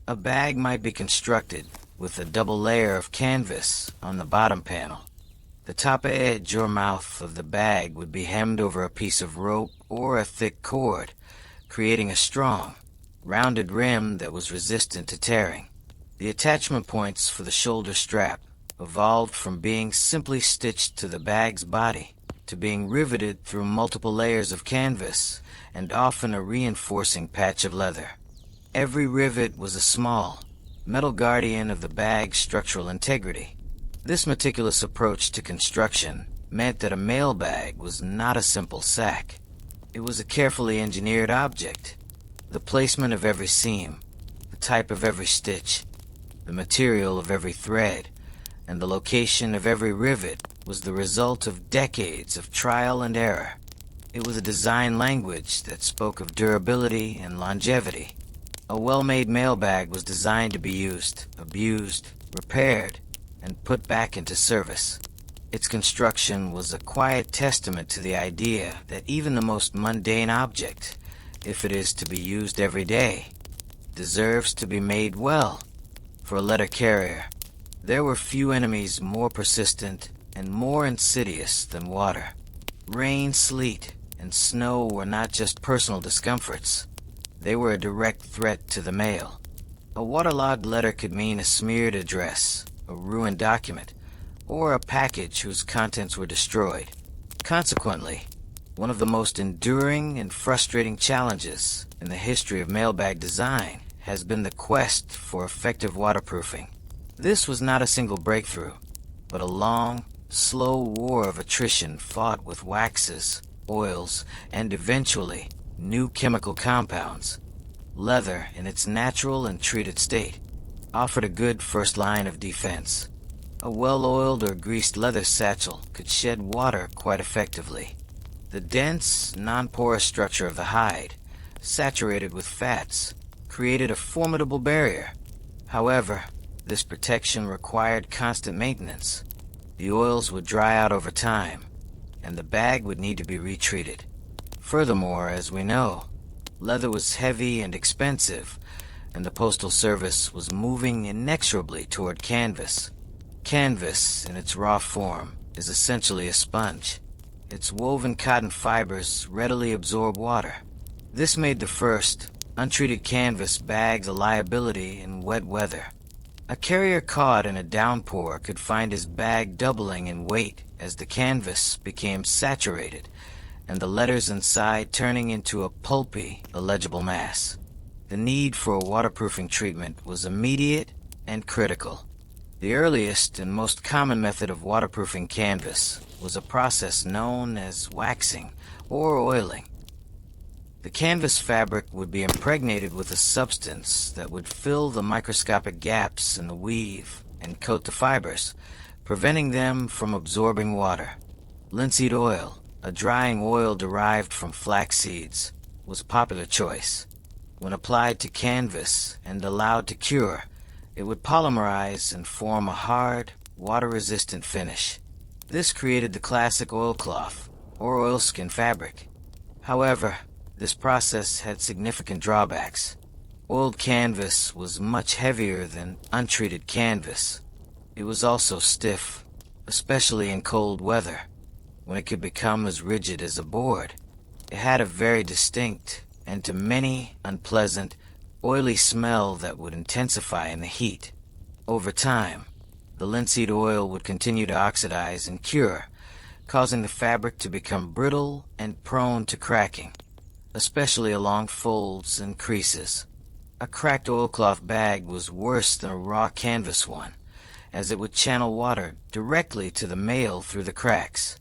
A: A bag might be constructed with a double layer of canvas on the bottom panel. The top edge or mouth of the bag would be hemmed over a piece of rope or a thick cord, creating a strong, rounded rim that was resistant to tearing. The attachment points for the shoulder strap evolved from being simply stitched to the bag's body to being riveted through multiple layers of canvas and often a reinforcing patch of leather. Every rivet was a small, metal guardian of the bag's structural integrity. This meticulous approach to construction meant that a mail bag was not a simple sack. It was a carefully engineered object. The placement of every seam, the type of every stitch, the material of every thread, and the location of every rivet was the result of decades of trial and error. It was a design language that spoke of durability and longevity. A well-made mailbag was designed to be used, abused, repaired, and put back into service. Its construction was a quiet testament to the idea that even the most mundane object, if it is to be used every day, deserves to be made well. For a letter carrier, there were few enemies more persistent and more insidious than water. Rain, sleet, and snow were not just personal discomforts. They were a direct threat to the mail. A waterlogged letter could mean a smeared address, a ruined document, or a package whose contents were destroyed. Consequently, one of the most enduring and frustrating challenges in the history of mailbag design has been the quest for effective waterproofing. This was not a single breakthrough, but a long, slow war of attrition fought with waxes, oils, and eventually new chemical compounds. Leather, in its natural and treated state, offered a good first line of defense. A well-oiled or greased leather satchel could shed water quite effectively. The dense, non-porous structure of the hide, saturated with fats, created a formidable barrier. However, this protection required constant maintenance. The oils would dry out over time, and the bag would need to be retreated. Furthermore, as we know, leather was heavy and expensive, and the Postal Service was moving inexorably toward canvas. Canvas, in its raw form, is essentially a sponge. Its woven cotton fibers readily absorb water. This made the first, untreated canvas bags a liability in wet weather. A carrier caught in a downpour could find his bag doubling in weight as the canvas became saturated, and the letters inside turning into a pulpy, illegible mass. The need for a waterproofing treatment was immediate and critical. The earliest and most common method of waterproofing canvas was a process known as waxing or oiling. The canvas fabric would be impregnated with a substance that would fill the microscopic gaps in the weave and coat the fibers, preventing them from absorbing water. Linseed oil, a drying oil derived from flax seeds, was a popular choice. When applied to canvas and allowed to cure, it would polymerize and form a hard, water-resistant finish. This created the classic oilcloth, or oilskin fabric. However, this process had significant drawbacks. Oiled canvas was much heavier than untreated canvas. It was also stiff, especially in cold weather, when it could become as rigid as a board. It had a very distinct, and to many unpleasant, oily smell that would intensify in the heat. Over time, the linseed oil would continue to oxidize and cure, causing the fabric to become brittle and prone to cracking, especially along folds and creases. A cracked oilcloth bag was worse than a raw canvas one, as it would channel water directly to the mail through the cracks.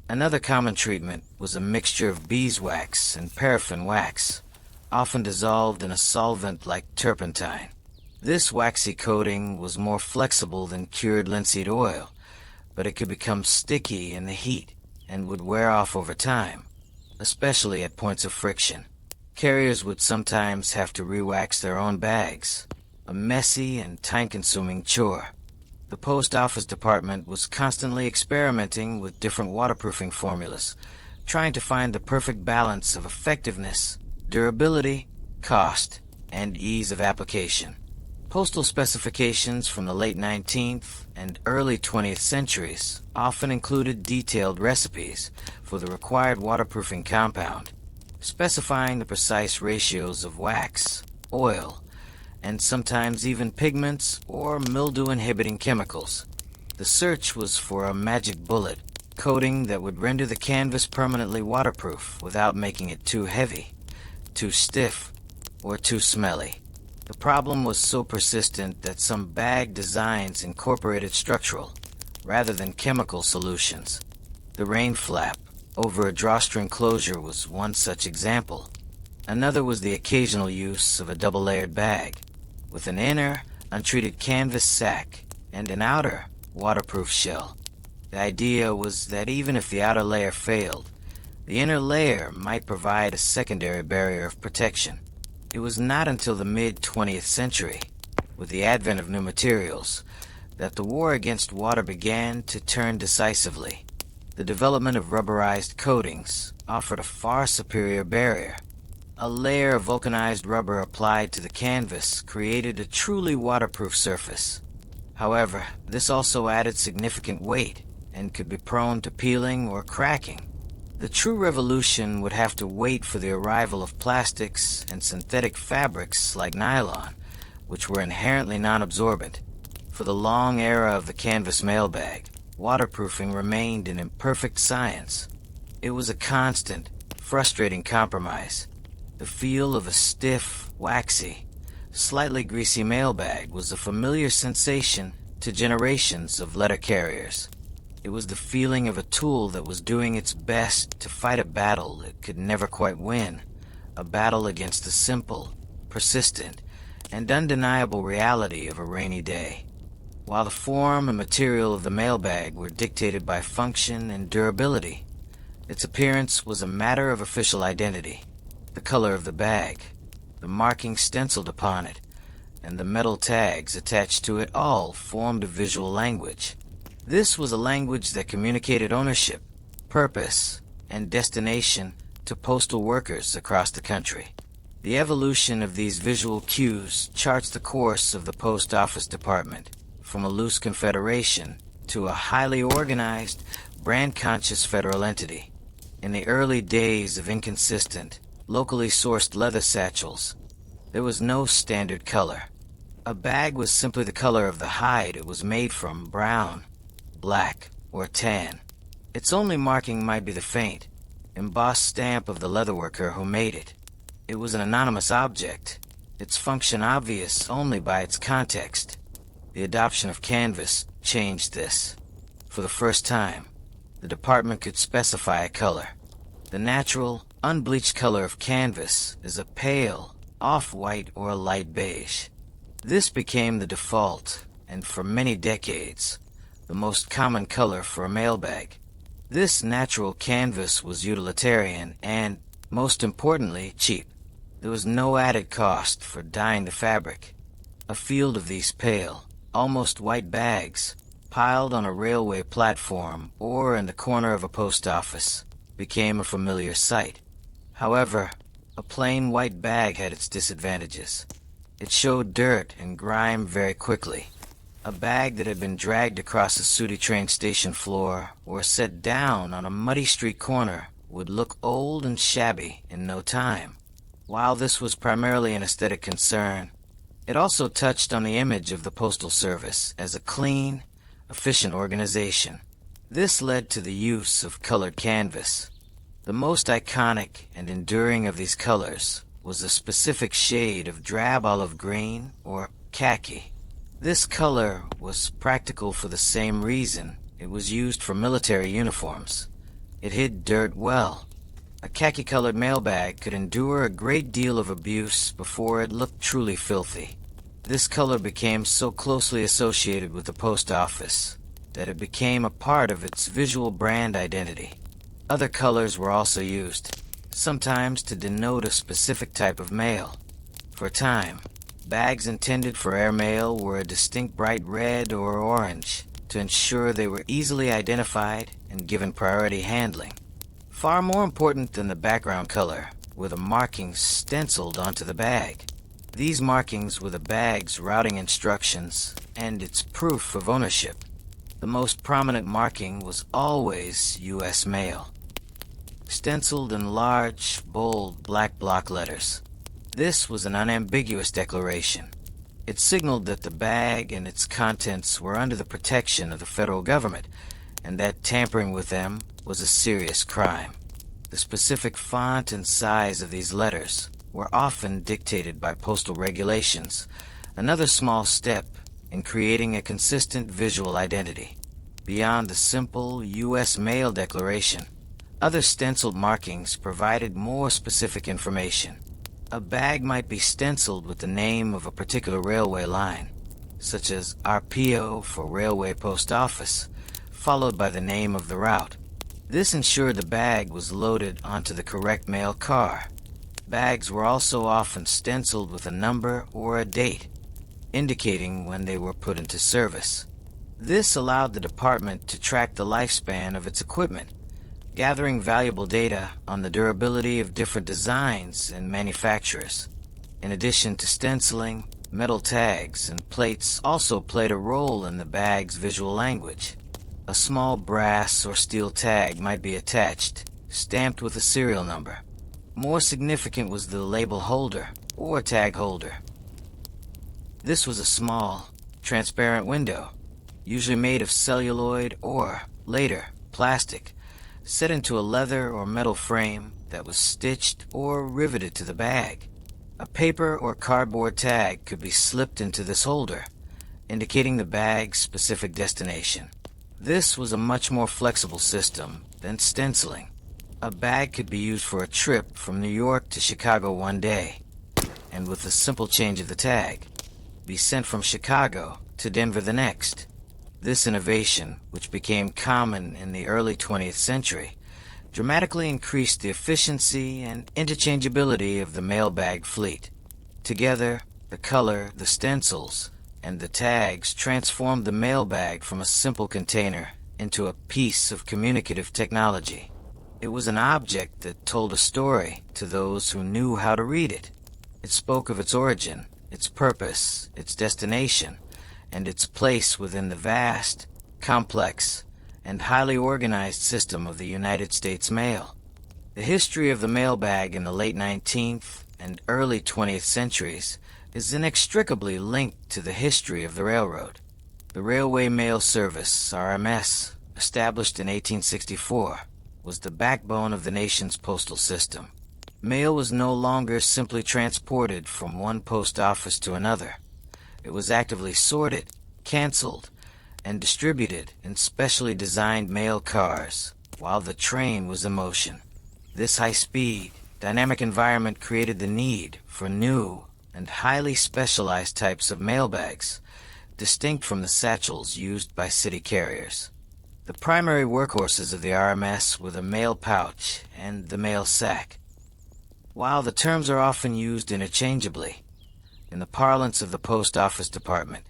A: Another common treatment was a mixture of beeswax and paraffin wax, often dissolved in a solvent like turpentine. This waxy coating was more flexible than cured linseed oil, but it could become sticky in the heat and would wear off over time, especially at points of friction. Carriers would sometimes have to re-wax their own bags, a messy and time-consuming chore. The post office department was constantly experimenting with different waterproofing formulas, trying to find the perfect balance of effectiveness, durability, cost, and ease of application. Postal specifications from the late 19th and early 20th centuries often included detailed recipes for the required waterproofing compound, specifying the precise ratios of wax, oil, and sometimes even pigments or mildew-inhibiting chemicals. The search was for a magic bullet, coating that would render the canvas permanently waterproof without making it too heavy, too stiff, or too smelly. The problem was so persistent that some bag designs incorporated structural, rather than chemical solutions. The rain flap over a drawstring closure was one such example. Another was the occasional use of a double-layered bag, with an inner, untreated canvas sack and an outer, waterproof shell. The idea was that even if the outer layer failed, the inner layer might provide a secondary barrier of protection. It was not until the mid-20th century, with the advent of new materials, that the war against water began to turn decisively. The development of rubberized coatings offered a far superior barrier. A layer of vulcanized rubber applied to the canvas created a truly waterproof surface. However, this also added significant weight and could be prone to peeling or cracking. The true revolution would have to wait for the arrival of plastics and synthetic fabrics like nylon, which were inherently non-absorbent. For the long era of the canvas mailbag, waterproofing remained an imperfect science. It was a constant, frustrating compromise. The feel of a stiff, waxy, slightly greasy mailbag was a familiar sensation to generations of letter carriers. It was the feeling of a tool that was doing its best to fight a battle it could never quite win, a battle against the simple, persistent, and undeniable reality of a rainy day. While the form and material of the mailbag were dictated by function and durability, its appearance was a matter of official identity. The color of the bag, the marking stenciled upon it, and the metal tags attached to it all formed a visual language. This was a language that communicated ownership, purpose, and destination to postal workers across the country. The evolution of these visual cues charts the course of the Post Office Department, from a loose confederation to a highly organized, brand-conscious federal entity. In the early days of inconsistent, locally sourced leather satchels, there was no standard color. A bag was simply the color of the hide it was made from: brown, black, or tan. Its only marking might be the faint, embossed stamp of the leatherworker who made it. It was an anonymous object, its function obvious only by its context. The adoption of canvas changed this. For the first time, the department could specify a color. The natural, unbleached color of canvas is a pale, off-white or a light beige. This became the default, and for many decades, the most common color for a mailbag. This natural canvas was utilitarian and, most importantly, cheap. There was no added cost for dyeing the fabric. A field of these pale, almost white bags, piled on a railway platform or in the corner of a post office, became a familiar sight. However, a plain white bag had its disadvantages. It showed dirt and grime very quickly. A bag that had been dragged across a sooty train station floor or set down on a muddy street corner would look old and shabby in no time. While this was primarily an aesthetic concern, it also touched on the image of the Postal Service as a clean, efficient organization. This led to the use of colored canvas. The most iconic and enduring of these colors was a specific shade of drab olive green or khaki. This color was practical for the same reason it was used for military uniforms. It hid dirt well. A khaki-colored mailbag could endure a great deal of abuse before it looked truly filthy. This color became so closely associated with the post office that it became a part of its visual brand identity. Other colors were also used, sometimes to denote a specific type of mail. For a time, bags intended for airmail were a distinct bright red or orange to ensure they were easily identified and given priority handling. Far more important than the background color were the markings stenciled onto the bag. These markings were the bag's routing instructions and its proof of ownership. The most prominent marking was always U.S. Mail, stenciled in large, bold, black block letters. This was an unambiguous declaration. It signaled that the bag and its contents were under the protection of the federal government, and that tampering with them was a serious crime. The specific font and size of these letters were often dictated by postal regulations, another small step in creating a consistent visual identity. Beyond the simple U.S. Mail declaration, other stenciled markings provided more specific information. A bag might be stenciled with the name of a particular railway line, such as RPO for Railway Post Office, followed by the name of the route. This ensured the bag was loaded onto the correct mail car. Bags were also often stenciled with a number or a date, indicating when they were put into service. This allowed the department to track the lifespan of its equipment, gathering valuable data on the durability of different designs and manufacturers. In addition to stenciling, metal tags and plates also played a role in the bag's visual language. A small brass or steel tag might be attached, stamped with a serial number. More significant was the label holder, or tag holder. This was a small, transparent window, usually made of celluloid or, later, plastic, set into a leather or metal frame that was stitched or riveted to the bag. A paper or cardboard tag could be slipped into this holder, indicating the bag's specific destination. This was a much more flexible system than stenciling. A bag could be used for a trip from New York to Chicago one day, and with a simple change of the tag, be sent from Chicago to Denver the next. This innovation, which became common in the early 20th century, dramatically increased the efficiency and interchangeability of the mailbag fleet. Together, the color, the stencils, and the tags transformed the mailbag from a simple container into a piece of communicative technology. It was an object that told a story to those who knew how to read it. It spoke of its origin, its purpose, its destination, and its place within the vast, complex, and highly organized system of the United States Mail. The history of the mailbag in the late 19th and early 20th centuries is inextricably linked to the history of the railroad. The Railway Mail Service, RMS, established in 1864, was the backbone of the nation's postal system. Mail was no longer simply transported from one post office to another. It was actively sorted, canceled, and distributed in specially designed mail cars while the train was in motion. This high-speed, dynamic environment created the need for new and highly specialized types of mailbags, distinct from the satchels used by city carriers. The primary workhorses of the RMS were the mail pouch and the mail sack. While the terms are often used interchangeably, in the parlance of the post office department,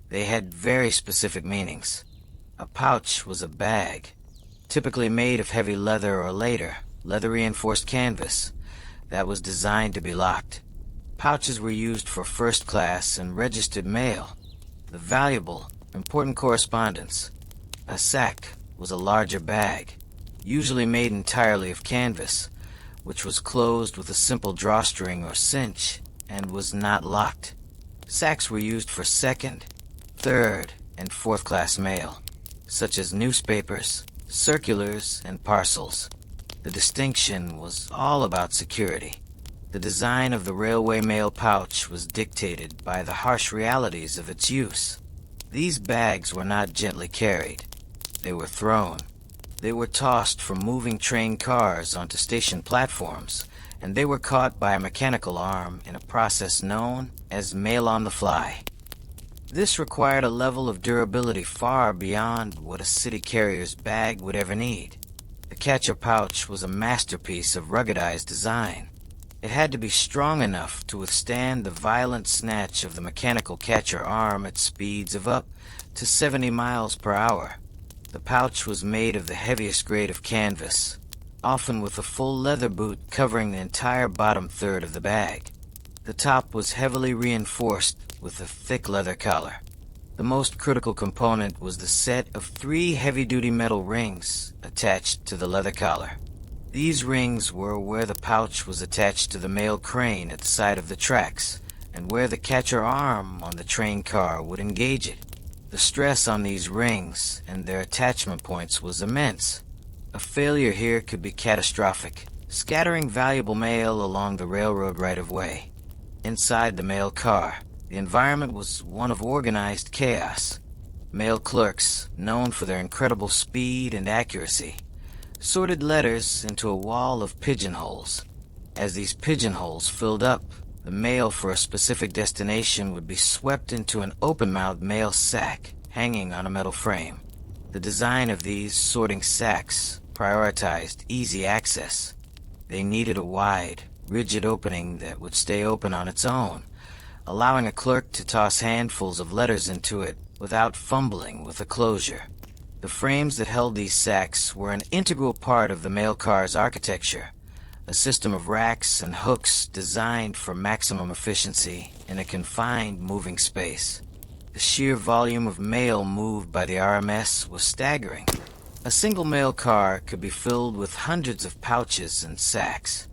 A: they had very specific meanings. A pouch was a bag, typically made of heavy leather or later, leather-reinforced canvas, that was designed to be locked. Pouches were used for first-class and registered mail, the valuable, important correspondence. A sack was a larger bag, usually made entirely of canvas, which was closed with a simple drawstring or cinch and was not locked. Sacks were used for second, third, and fourth-class mail, such as newspapers, circulars, and parcels. The distinction was all about security. The design of the railway mail pouch was dictated by the harsh realities of its use. These bags were not gently carried. They were thrown. They were tossed from moving train cars onto station platforms, and they were caught by a mechanical arm in a process known as mail on the fly. This required a level of durability far beyond what a city carrier's bag would ever need. The catcher pouch was a masterpiece of ruggedized design. It had to be strong enough to withstand the violent snatch of the mechanical catcher arm at speeds of up to 70 miles per hour. The pouch was made of the heaviest grade of canvas, often with a full leather boot covering the entire bottom third of the bag. The top was heavily reinforced with a thick leather collar. The most critical component was the set of 3 heavy-duty metal rings attached to the leather collar. These rings were where the pouch was attached to the mail crane at the side of the tracks, and where the catcher arm on the train car would engage it. The stress on these rings and their attachment points was immense. A failure here could be catastrophic, scattering valuable mail along the railroad right-of-way. Inside the mail car, the environment was one of organized chaos. Mail clerks, known for their incredible speed and accuracy, sorted letters into a wall of pigeonholes. As these pigeonholes filled up, the mail for a specific destination would be swept into an open-mouthed mail sack hanging on a metal frame. The design of these sorting sacks prioritized easy access. They needed a wide, rigid opening that would stay open on its own, allowing a clerk to toss handfuls of letters into it without fumbling with the closure. The frames that held these sacks were an integral part of the mail car's architecture, a system of racks and hooks designed for maximum efficiency in a confined moving space. The sheer volume of mail moved by the RMS was staggering. A single mail car could be filled with hundreds of pouches and sacks.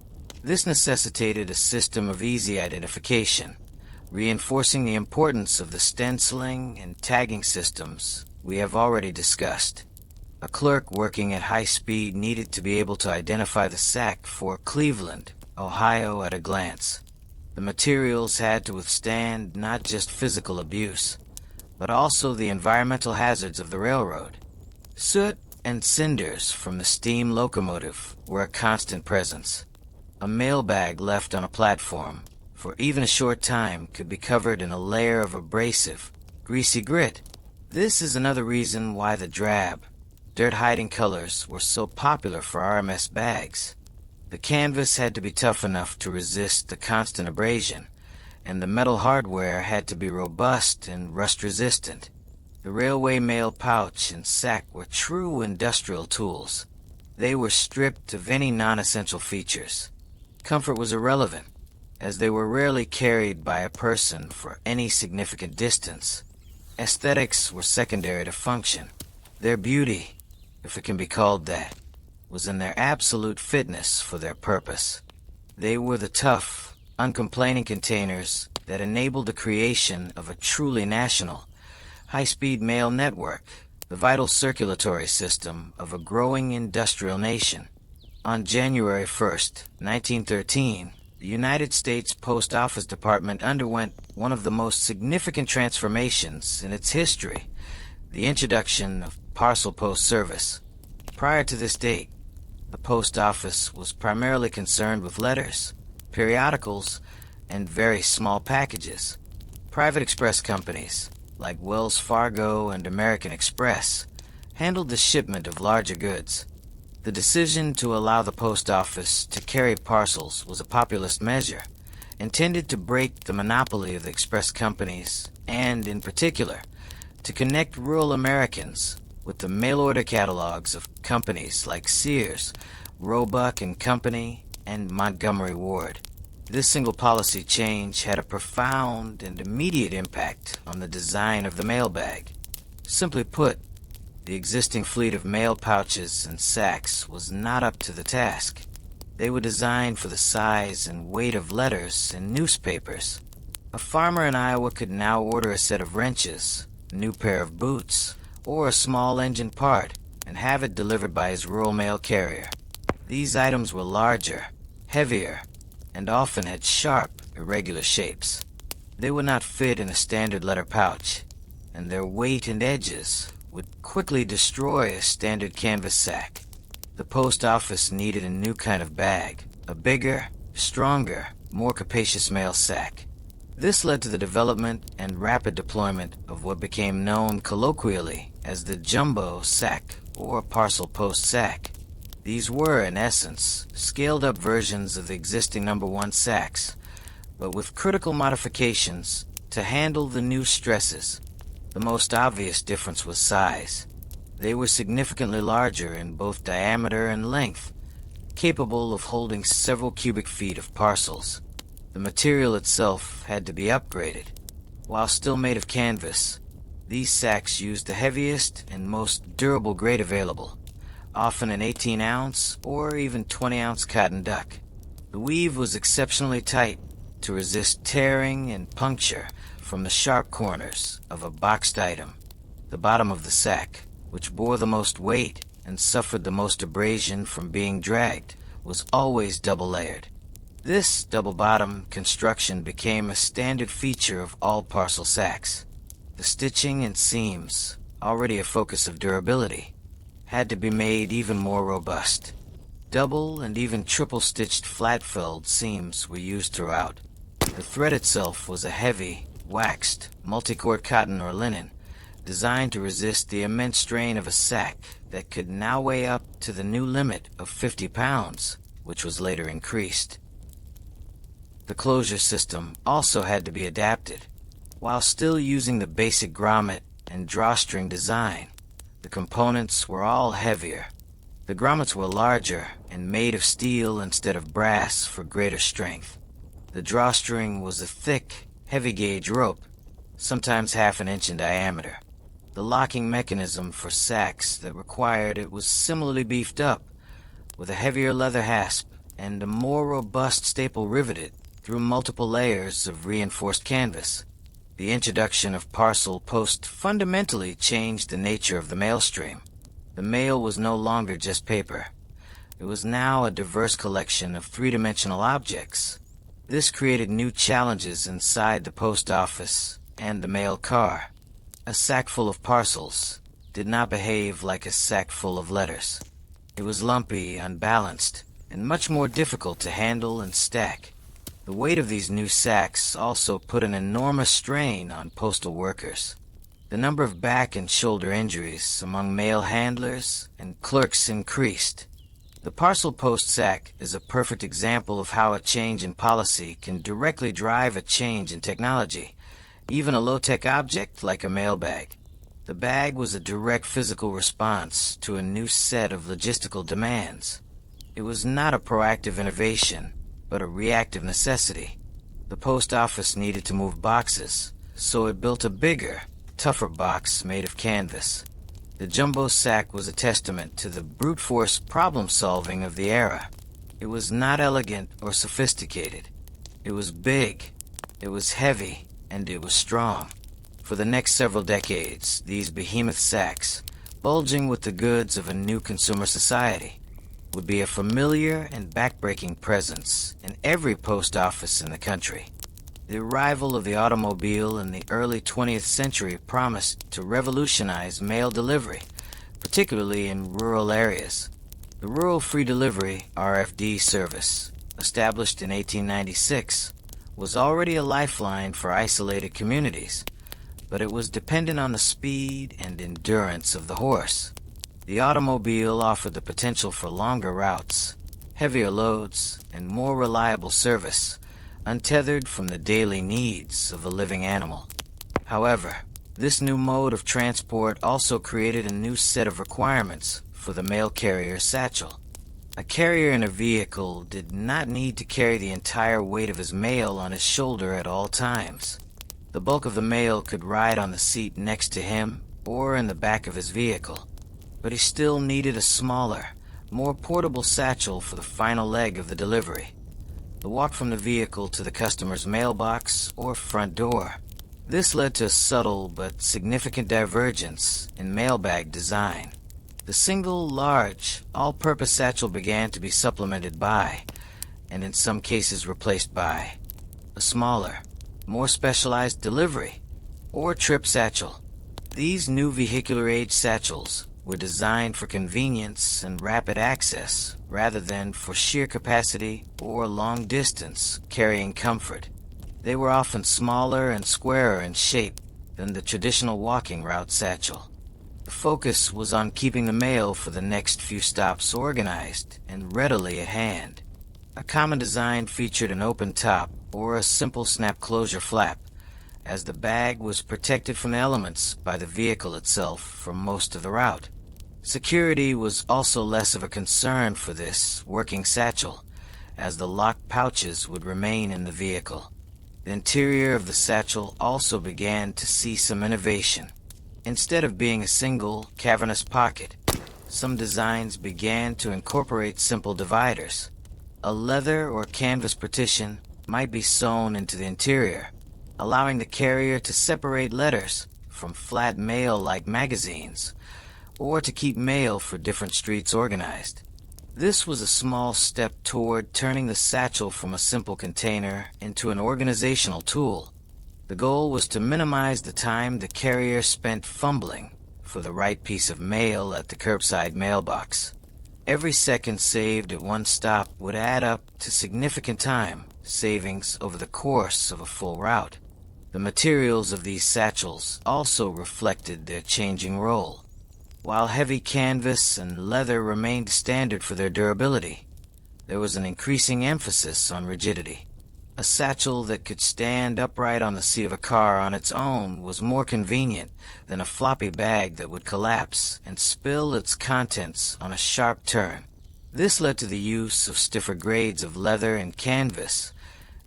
A: This necessitated a system of easy identification, reinforcing the importance of the stenciling and tagging systems we have already discussed. A clerk working at high speed needed to be able to identify the sack for Cleveland, Ohio at a glance. The materials had to withstand not just physical abuse, but also the environmental hazards of the railroad. Soot and cinders from the steam locomotive were a constant presence. A mailbag left on a platform for even a short time could be covered in a layer of abrasive, greasy grit. This is another reason why the drab, dirt-hiding colors were so popular for RMS bags. The canvas had to be tough enough to resist the constant abrasion, and the metal hardware had to be robust and rust-resistant. The railway mail pouch and sack were true industrial tools. They were stripped of any non-essential features. Comfort was irrelevant, as they were rarely carried by a person for any significant distance. Aesthetics were secondary to function. Their beauty, if it can be called that, was in their absolute fitness for their purpose. They were the tough, uncomplaining containers that enabled the creation of a truly national, high-speed mail network, the vital circulatory system of a growing industrial nation. On January 1st, 1913, the United States Post Office Department underwent one of the most significant transformations in its history, the introduction of parcel post service. Prior to this date, the post office was primarily concerned with letters, periodicals, and very small packages. Private express companies, like Wells Fargo and American Express, handled the shipment of larger goods. The decision to allow the post office to carry parcels was a populist measure, intended to break the monopoly of the express companies and, in particular, to connect rural Americans with the mail-order catalogs of companies like Sears, Roebuck and Company, and Montgomery Ward. This single policy change had a profound and immediate impact on the design of the mailbag. Simply put, the existing fleet of mail pouches and sacks was not up to the task. They were designed for the size and weight of letters and newspapers. A farmer in Iowa could now order a set of wrenches, a new pair of boots, or a small engine part, and have it delivered by his rural mail carrier. These items were larger, heavier, and often had sharp, irregular shapes. They would not fit in a standard letter pouch, and their weight and edges would quickly destroy a standard canvas sack. The post office needed a new kind of bag, a bigger, stronger, more capacious mail sack. This led to the development and rapid deployment of what became known colloquially as the jumbo sack or parcel post sack. These were, in essence, scaled-up versions of the existing number 1 sacks, but with critical modifications to handle the new stresses. The most obvious difference was size. They were significantly larger in both diameter and length, capable of holding several cubic feet of parcels. The material itself had to be upgraded. While still made of canvas, these sacks used the heaviest and most durable grade available, often an 18-ounce or even 20-ounce cotton duck. The weave was exceptionally tight to resist tearing and puncture from the sharp corners of a boxed item. The bottom of the sack, which bore the most weight and suffered the most abrasion from being dragged, was always double-layered. This double-bottom construction became a standard feature of all parcel sacks. The stitching and seams, already a focus of durability, had to be made even more robust. Double and even triple-stitched flat-felled seams were used throughout. The thread itself was a heavy, waxed, multi-cord cotton or linen, designed to resist the immense strain of a sack that could now weigh up to the new limit of 50 pounds, which was later increased. The closure system also had to be adapted. While still using the basic grommet and drawstring design. The components were all heavier. The grommets were larger and made of steel instead of brass for greater strength. The drawstring was a thick, heavy-gauge rope, sometimes half an inch in diameter. The locking mechanism for sacks that required it was similarly beefed up, with a heavier leather hasp and a more robust staple riveted through multiple layers of reinforced canvas. The introduction of parcel post fundamentally changed the nature of the mail stream. The mail was no longer just paper. It was now a diverse collection of three-dimensional objects. This created new challenges inside the post office and the mail car. A sack full of parcels did not behave like a sack full of letters. It was lumpy, unbalanced, and much more difficult to handle and stack. The weight of these new sacks also put an enormous strain on postal workers. The number of back and shoulder injuries among mail handlers and clerks increased. The parcel post sack is a perfect example of how a change in policy can directly drive a change in technology, even a low-tech object like a mailbag. The bag was a direct physical response to a new set of logistical demands. It was not a proactive innovation, but a reactive necessity. The post office needed to move boxes, so it built a bigger, tougher box made of canvas. The jumbo sack was a testament to the brute force problem-solving of the era. It was not elegant or sophisticated. It was big, it was heavy, and it was strong. For the next several decades, these behemoth sacks, bulging with the goods of a new consumer society, would be a familiar and backbreaking presence in every post office in the country. The arrival of the automobile in the early 20th century promised to revolutionize mail delivery, particularly in rural areas. The Rural Free Delivery (RFD) service, established in 1896, was already a lifeline for isolated communities, but it was dependent on the speed and endurance of the horse. The automobile offered the potential for longer routes, heavier loads, and more reliable service, untethered from the daily needs of a living animal. However, this new mode of transport also created a new set of requirements for the mail carrier satchel. A carrier in a vehicle did not need to carry the entire weight of his mail on his shoulder at all times. The bulk of the mail could ride on the seat next to him or in the back of his vehicle, but he still needed a smaller, more portable satchel for the final leg of the delivery. The walk from the vehicle to the customer's mailbox or front door. This led to a subtle but significant divergence in mailbag design. The single, large, all-purpose satchel began to be supplemented by, and in some cases replaced by, a smaller, more specialized delivery or trip satchel. These new vehicular-age satchels were designed for convenience and rapid access rather than for sheer capacity or long-distance carrying comfort. They were often smaller and squarer in shape than the traditional walking route satchel. The focus was on keeping the mail for the next few stops organized and readily at hand. A common design featured an open top or a simple snap closure flap, as the bag was protected from the elements by the vehicle itself for most of the route. Security was also less of a concern for this working satchel, as the locked pouches would remain in the vehicle. The interior of the satchel also began to see some innovation. Instead of being a single, cavernous pocket, some designs began to incorporate simple dividers. A leather or canvas partition might be sewn into the interior, allowing the carrier to separate letters from flat mail like magazines, or to keep mail for different streets organized. This was a small step toward turning the satchel from a simple container into an organizational tool. The goal was to minimize the time the carrier spent fumbling for the right piece of mail at the curbside mailbox. Every second saved at one stop would add up to significant time savings over the course of a full route. The materials of these satchels also reflected their changing role. While heavy canvas and leather remained standard for their durability, there was an increasing emphasis on rigidity. A satchel that could stand upright on the seat of a car on its own was more convenient than a floppy bag that would collapse and spill its contents on a sharp turn. This led to the use of stiffer grades of leather and canvas,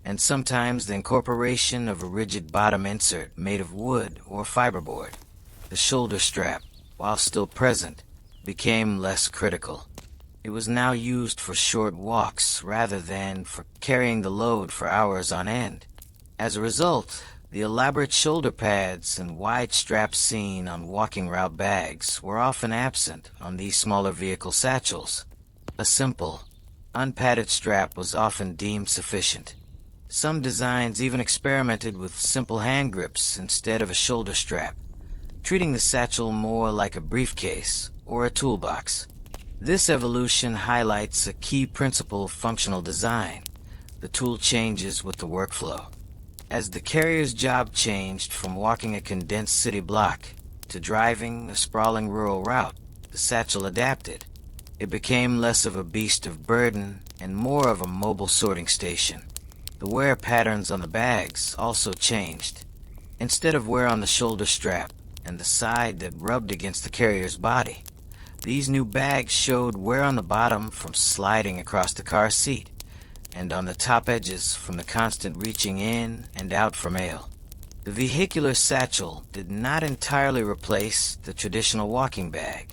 A: and sometimes the incorporation of a rigid bottom insert made of wood or fiberboard. The shoulder strap, while still present, became less critical. It was now used for short walks rather than for carrying the load for hours on end. As a result, the elaborate shoulder pads and wide straps seen on walking route bags were often absent on these smaller vehicle satchels. A simple, unpadded strap was often deemed sufficient. Some designs even experimented with simple hand grips instead of a shoulder strap, treating the satchel more like a briefcase or a toolbox. This evolution highlights a key principle of functional design. The tool changes with the workflow. As the carrier's job changed from walking a condensed city block to driving a sprawling rural route, the satchel adapted. It became less of a beast of burden and more of a mobile sorting station. The wear patterns on the bags also changed. Instead of wear on the shoulder strap and the side that rubbed against the carrier's body, these new bags showed wear on the bottom from sliding across the car seat, and on the top edges from the constant reaching in and out for mail. The vehicular satchel did not entirely replace the traditional walking bag.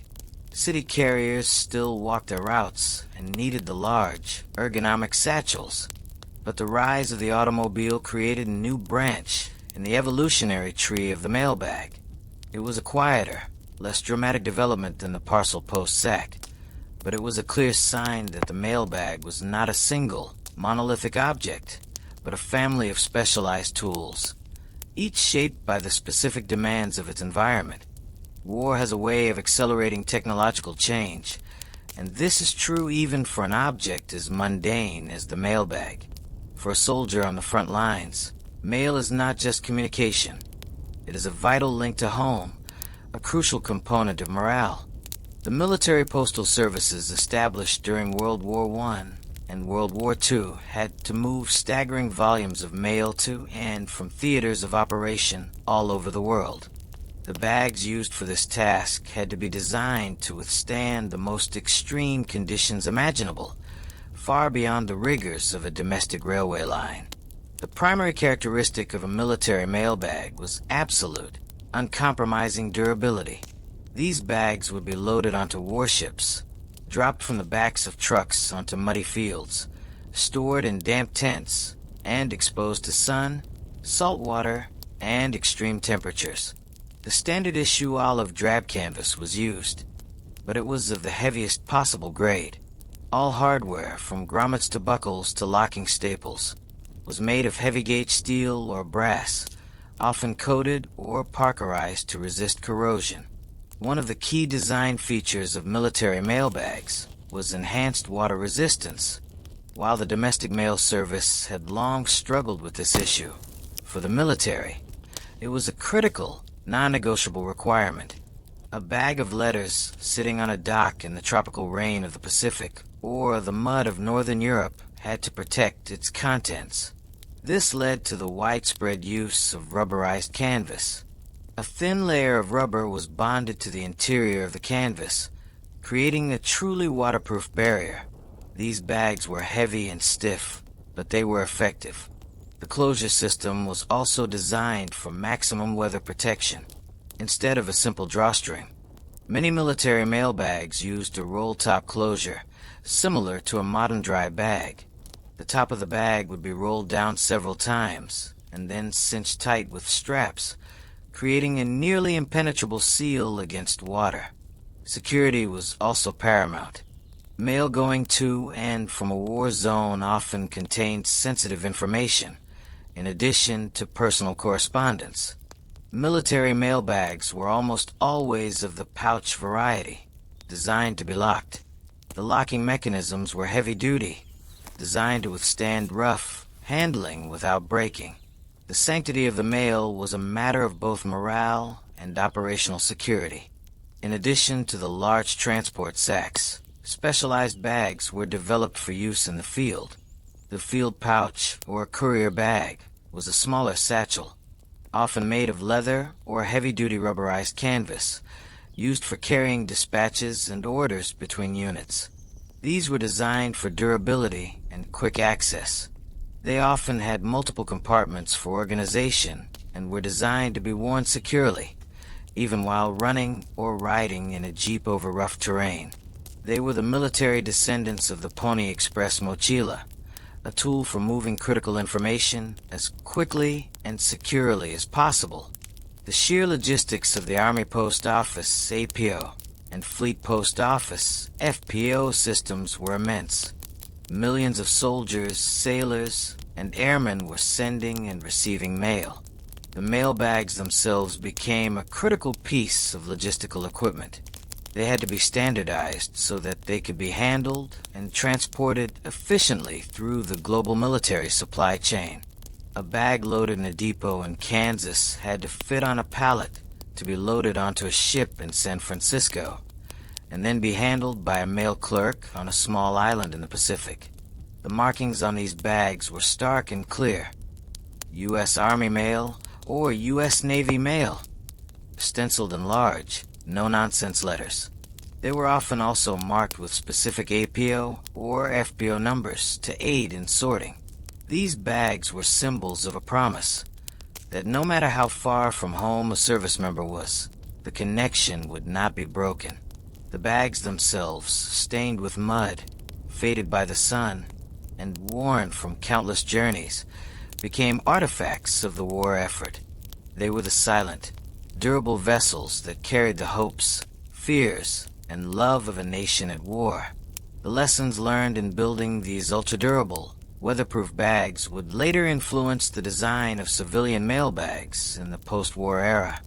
A: City carriers still walked their routes and needed the large, ergonomic satchels, but the rise of the automobile created a new branch in the evolutionary tree of the mailbag. It was a quieter, less dramatic development than the parcel post sack, but it was a clear sign that the mailbag was not a single, monolithic object, but a family of specialized tools, each shaped by the specific demands of its environment. War has a way of accelerating technological change, and this is true even for an object as mundane as the mailbag. For a soldier on the front lines, mail is not just communication. It is a vital link to home, a crucial component of morale. The military postal services established during World War I and World War II had to move staggering volumes of mail to and from theaters of operation all over the world. The bags used for this task had to be designed to withstand the most extreme conditions imaginable, far beyond the rigors of a domestic railway line. The primary characteristic of a military mailbag was absolute, uncompromising durability. These bags would be loaded onto warships, dropped from the backs of trucks onto muddy fields, stored in damp tents, and exposed to sun, salt water, and extreme temperatures. The standard issue olive drab canvas was used, but it was of the heaviest possible grade. All hardware, from grommets to buckles to locking staples, was made of heavy-gauge steel or brass, often coated or parkerized to resist corrosion. One of the key design features of military mailbags was enhanced water resistance. While the domestic mail service had long struggled with this issue, for the military, it was a critical, non-negotiable requirement. A bag of letters sitting on a dock in the tropical rain of the Pacific or the mud of Northern Europe had to protect its contents. This led to the widespread use of rubberized canvas. A thin layer of rubber was bonded to the interior of the canvas, creating a truly waterproof barrier. These bags were heavy and stiff, but they were effective. The closure system was also designed for maximum weather protection, instead of a simple drawstring. Many military mailbags used a roll-top closure, similar to a modern dry bag. The top of the bag would be rolled down several times, and then cinched tight with straps, creating a nearly impenetrable seal against water. Security was also paramount. Mail going to and from a war zone often contained sensitive information, in addition to personal correspondence. Military mailbags were almost always of the pouch variety, designed to be locked. The locking mechanisms were heavy-duty, designed to withstand rough handling without breaking. The sanctity of the mail was a matter of both morale and operational security. In addition to the large transport sacks, specialized bags were developed for use in the field. The field pouch, or courier bag, was a smaller satchel, often made of leather or heavy-duty rubberized canvas, used for carrying dispatches and orders between units. These were designed for durability and quick access. They often had multiple compartments for organization and were designed to be worn securely, even while running or riding in a jeep over rough terrain. They were the military descendants of the Pony Express mochila, a tool for moving critical information as quickly and securely as possible. The sheer logistics of the Army Post Office APO and Fleet Post Office FPO systems were immense. Millions of soldiers, sailors, and airmen were sending and receiving mail. The mail bags themselves became a critical piece of logistical equipment. They had to be standardized so that they could be handled and transported efficiently through the global military supply chain. A bag loaded in a depot in Kansas had to fit on a pallet to be loaded onto a ship in San Francisco, and then be handled by a mail clerk on a small island in the Pacific. The markings on these bags were stark and clear: U.S. Army mail or U.S. Navy mail, stenciled in large, no-nonsense letters. They were often also marked with specific APO or FPO numbers to aid in sorting. These bags were symbols of a promise that no matter how far from home a service member was, the connection would not be broken. The bags themselves, stained with mud, faded by the sun, and worn from countless journeys, became artifacts of the war effort. They were the silent, durable vessels that carried the hopes, fears, and love of a nation at war. The lessons learned in building these ultra-durable, weatherproof bags would later influence the design of civilian mail bags in the post-war era.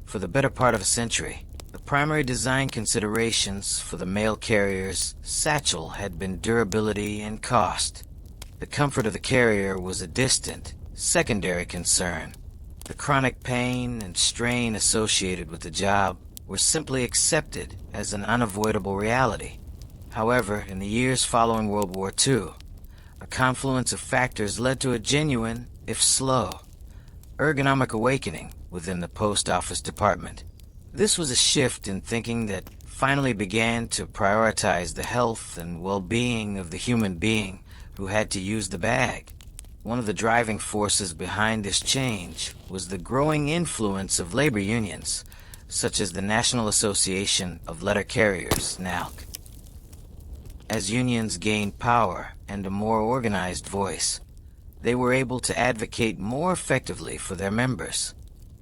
A: For the better part of a century, the primary design considerations for the mail carrier's satchel had been durability and cost. The comfort of the carrier was a distant, secondary concern. The chronic pain and strain associated with the job were simply accepted as an unavoidable reality. However, in the years following World War II, a confluence of factors led to a genuine, if slow, ergonomic awakening within the Post Office Department. This was a shift in thinking that finally began to prioritize the health and well-being of the human being who had to use the bag. One of the driving forces behind this change was the growing influence of labor unions, such as the National Association of Letter Carriers, NALC. As unions gained power and a more organized voice, they were able to advocate more effectively for their members.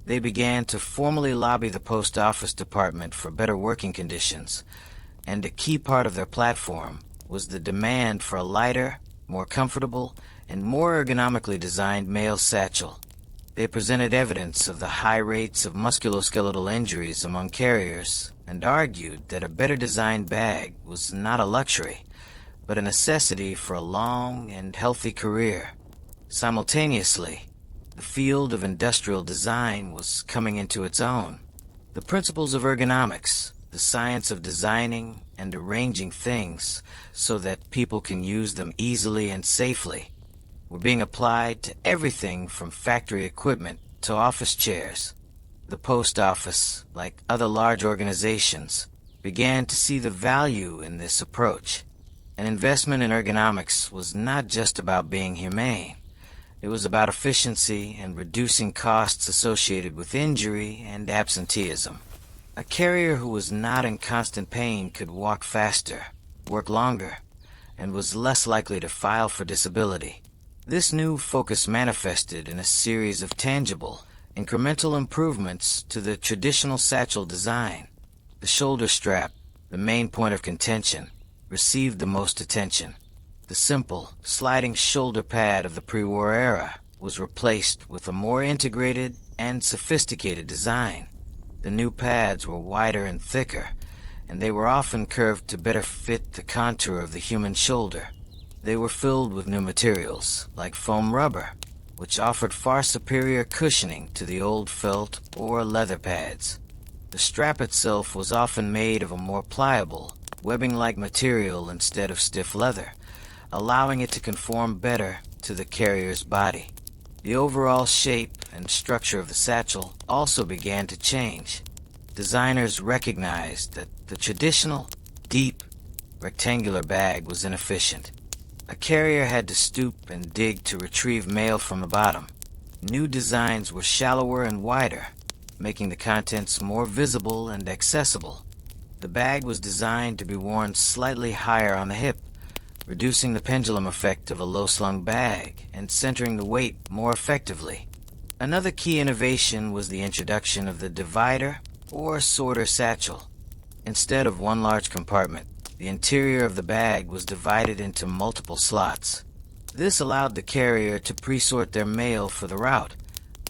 A: They began to formally lobby the Post Office Department for better working conditions, and a key part of their platform was the demand for a lighter, more comfortable, and more ergonomically designed mail satchel. They presented evidence of the high rates of musculoskeletal injuries among carriers and argued that a better designed bag was not a luxury, but a necessity for a long and healthy career. Simultaneously, the field of industrial design was coming into its own. The principles of ergonomics, the science of designing and arranging things so that people can use them easily and safely, were being applied to everything from factory equipment to office chairs. The post office, like other large organizations, began to see the value in this approach. An investment in ergonomics was not just about being humane. It was about efficiency and reducing costs associated with injury and absenteeism. A carrier who was not in constant pain could walk faster, work longer, and was less likely to file for disability. This new focus manifested in a series of tangible, incremental improvements to the traditional satchel design. The shoulder strap, the main point of contention, received the most attention. The simple, sliding shoulder pad of the pre-war era was replaced with a more integrated and sophisticated design. The new pads were wider and thicker, and they were often curved to better fit the contour of the human shoulder. They were filled with new materials, like foam rubber, which offered far superior cushioning to the old felt or leather pads. The strap itself was often made of a more pliable, webbing-like material instead of stiff leather, allowing it to conform better to the carrier's body. The overall shape and structure of the satchel also began to change. Designers recognized that the traditional, deep, rectangular bag was inefficient. A carrier had to stoop and dig to retrieve mail from the bottom. New designs were shallower and wider, making the contents more visible and accessible. The bag was designed to be worn slightly higher on the hip, reducing the pendulum effect of a low-slung bag and centering the weight more effectively. Another key innovation was the introduction of the divider or sorter satchel. Instead of one large compartment, the interior of the bag was divided into multiple slots. This allowed the carrier to pre-sort their mail for the route,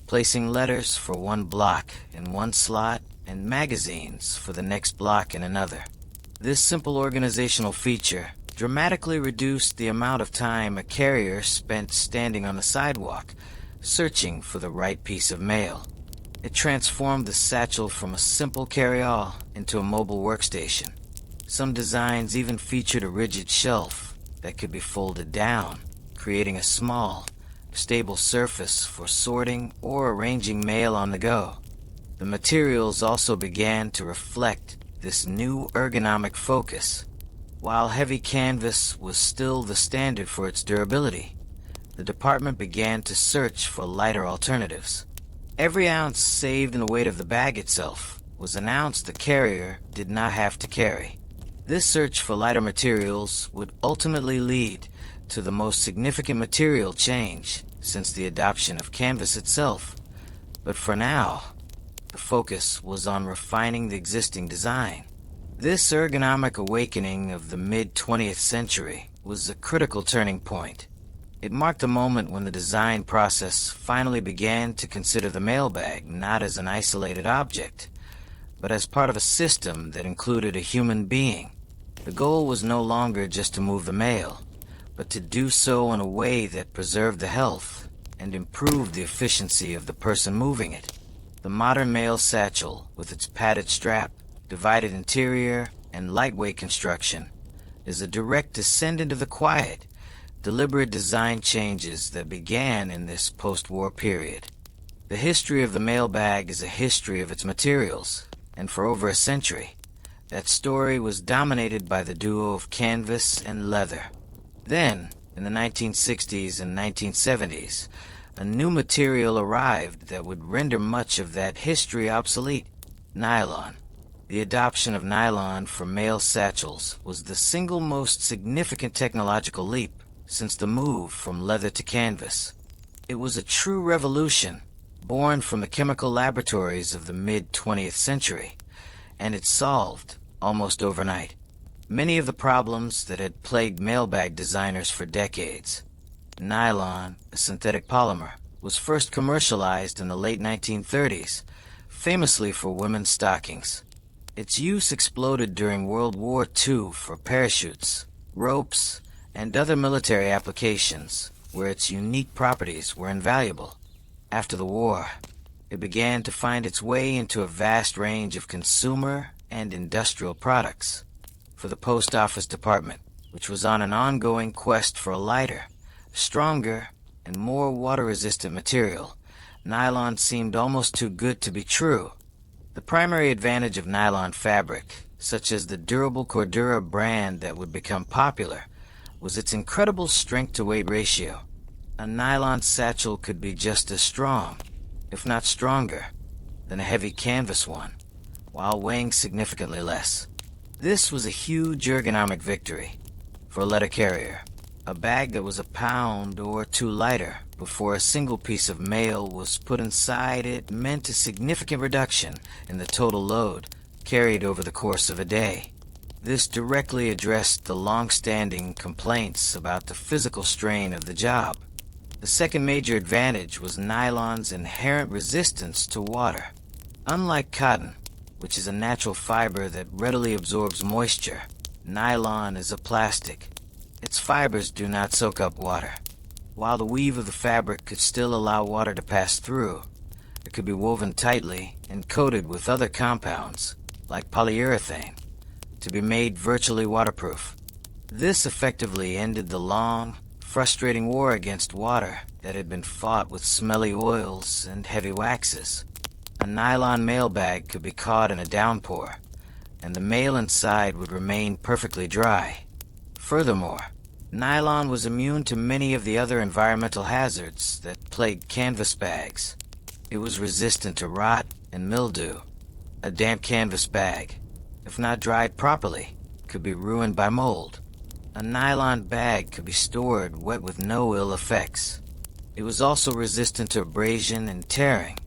A: placing letters for one block in one slot and magazines for the next block in another. This simple organizational feature dramatically reduced the amount of time a carrier spent standing on the sidewalk, searching for the right piece of mail. It transformed the satchel from a simple carry-all into a mobile workstation. Some designs even featured a rigid shelf that could be folded down, creating a small, stable surface for sorting or arranging mail on the go. The materials also began to reflect this new ergonomic focus. While heavy canvas was still the standard for its durability, the department began to search for lighter alternatives. Every ounce saved in the weight of the bag itself was an ounce the carrier did not have to carry. This search for lighter materials would ultimately lead to the most significant material change since the adoption of canvas itself. But for now, the focus was on refining the existing design. This ergonomic awakening of the mid-20th century was a critical turning point. It marked a moment when the design process finally began to consider the mailbag not as an isolated object, but as part of a system that included a human being. The goal was no longer just to move the mail, but to do so in a way that preserved the health and improved the efficiency of the person moving it. The modern mail satchel, with its padded strap, divided interior, and lightweight construction, is a direct descendant of the quiet, deliberate design changes that began in this post-war period. The history of the mailbag is a history of its materials, and for over a century, that story was dominated by the duo of canvas and leather. Then, in the 1960s and 1970s, a new material arrived that would render much of that history obsolete: nylon. The adoption of nylon for mail satchels was the single most significant technological leap since the move from leather to canvas. It was a true revolution, born from the chemical laboratories of the mid-20th century, and it solved, almost overnight, many of the problems that had plagued mailbag designers for decades. Nylon, a synthetic polymer, was first commercialized in the late 1930s, famously for women's stockings. Its use exploded during World War II for parachutes, ropes, and other military applications, where its unique properties were invaluable. After the war, it began to find its way into a vast range of consumer and industrial products. For the Post Office Department, which was on an ongoing quest for a lighter, stronger, and more water-resistant material, nylon seemed almost too good to be true. The primary advantage of nylon fabric, such as the durable Cordura brand that would become popular, was its incredible strength-to-weight ratio. A nylon satchel could be just as strong, if not stronger, than a heavy canvas one, while weighing significantly less. This was a huge ergonomic victory. For a letter carrier, a bag that was a pound or two lighter before a single piece of mail was put inside it meant a significant reduction in the total load carried over the course of a day. This directly addressed the long-standing complaints about the physical strain of the job. The second major advantage was nylon's inherent resistance to water. Unlike cotton, which is a natural fiber that readily absorbs moisture, nylon is a plastic. Its fibers do not soak up water. While the weave of the fabric could still allow water to pass through, it could be woven tightly and coated with other compounds, like polyurethane, to be made virtually waterproof. This effectively ended the long, frustrating war against water that had been fought with smelly oils and heavy waxes. A nylon mail bag could be caught in a downpour, and the mail inside would remain perfectly dry. Furthermore, nylon was immune to many of the other environmental hazards that plagued canvas bags. It was resistant to rot and mildew. A damp canvas bag, if not dried properly, could be ruined by mold. A nylon bag could be stored wet with no ill effects. It was also resistant to abrasion and tearing,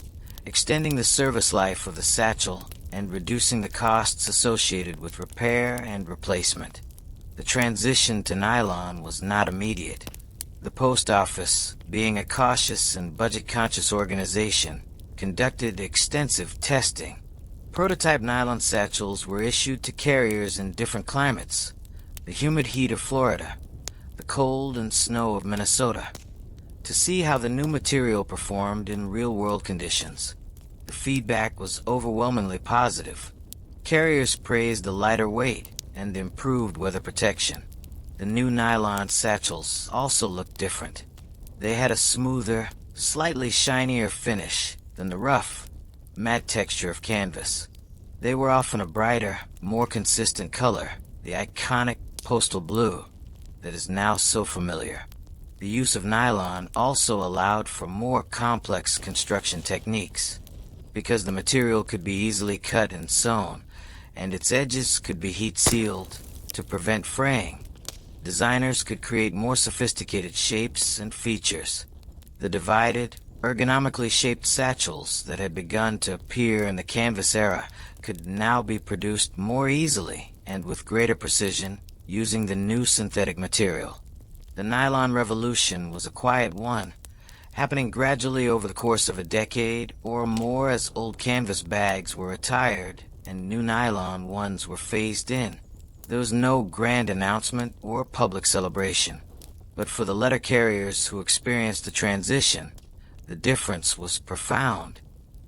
A: extending the service life of the satchel and reducing the costs associated with repair and replacement. The transition to nylon was not immediate. The post office, being a cautious and budget-conscious organization, conducted extensive testing. Prototype nylon satchels were issued to carriers in different climates: the humid heat of Florida, the cold and snow of Minnesota, to see how the new material performed in real-world conditions. The feedback was overwhelmingly positive. Carriers praised the lighter weight and improved weather protection. The new nylon satchels also looked different. They had a smoother, slightly shinier finish than the rough, matte texture of canvas. They were often a brighter, more consistent color, the iconic postal blue that is now so familiar. The use of nylon also allowed for more complex construction techniques. Because the material could be easily cut and sewn, and its edges could be heat-sealed to prevent fraying, designers could create more sophisticated shapes and features. The divided, ergonomically shaped satchels that had begun to appear in the canvas era could now be produced more easily and with greater precision using the new synthetic material. The nylon revolution was a quiet one, happening gradually over the course of a decade or more as old canvas bags were retired and new nylon ones were phased in. There was no grand announcement or public celebration, but for the letter carriers who experienced the transition, the difference was profound.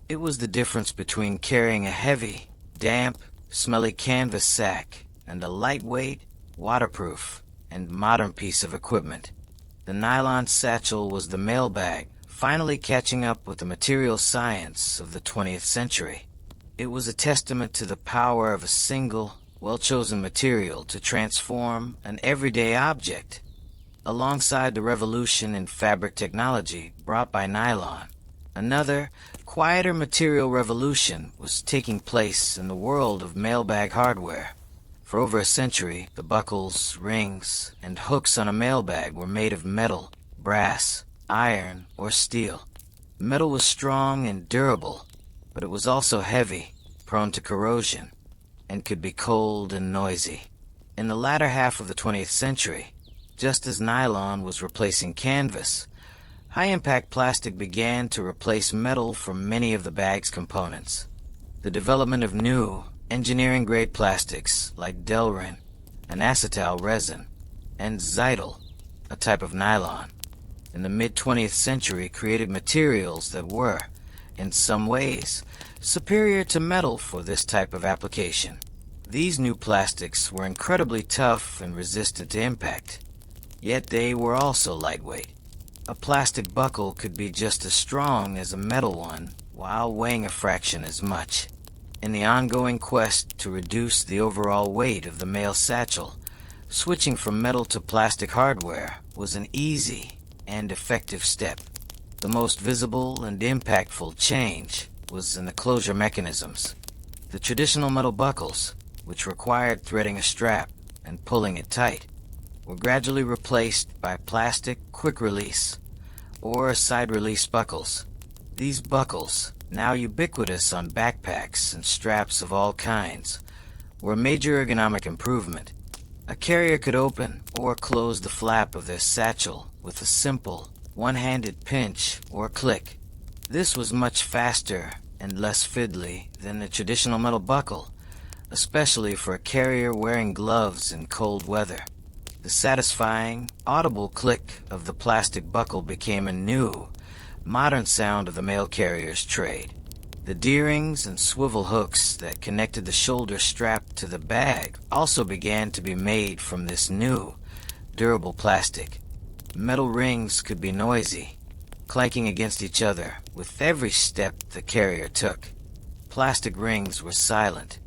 A: It was the difference between carrying a heavy, damp, smelly canvas sack and a lightweight, waterproof, and modern piece of equipment. The nylon satchel was the mail bag, finally catching up with the material science of the 20th century. It was a testament to the power of a single, well-chosen material to transform an everyday object. Alongside the revolution in fabric technology brought by nylon, another, quieter material revolution was taking place in the world of mailbag hardware. For over a century, the buckles, rings, and hooks on a mailbag were made of metal, brass, iron, or steel. Metal was strong and durable, but it was also heavy, prone to corrosion, and could be cold and noisy. In the latter half of the 20th century, just as nylon was replacing canvas, high-impact plastic began to replace metal for many of the bag's components. The development of new, engineering-grade plastics like Delrin, an acetal resin, and Zytel, a type of nylon, in the mid-20th century created materials that were, in some ways, superior to metal for this type of application. These new plastics were incredibly tough and resistant to impact, yet they were also lightweight. A plastic buckle could be just as strong as a metal one while weighing a fraction as much. In the ongoing quest to reduce the overall weight of the mail satchel, switching from metal to plastic hardware was an easy and effective step. The most visible and impactful change was in the closure mechanisms. The traditional metal buckles, which required threading a strap and pulling it tight, were gradually replaced by plastic quick-release or side-release buckles. These buckles, now ubiquitous on backpacks and straps of all kinds, were a major ergonomic improvement. A carrier could open or close the flap of their satchel with a simple, one-handed pinch or click. This was much faster and less fiddly than the traditional metal buckle, especially for a carrier wearing gloves in cold weather. The satisfying, audible click of the plastic buckle became a new, modern sound of the mail carrier's trade. The D-rings and swivel hooks that connected the shoulder strap to the bag also began to be made from this new, durable plastic. Metal rings could be noisy, clanking against each other with every step the carrier took. Plastic rings were silent.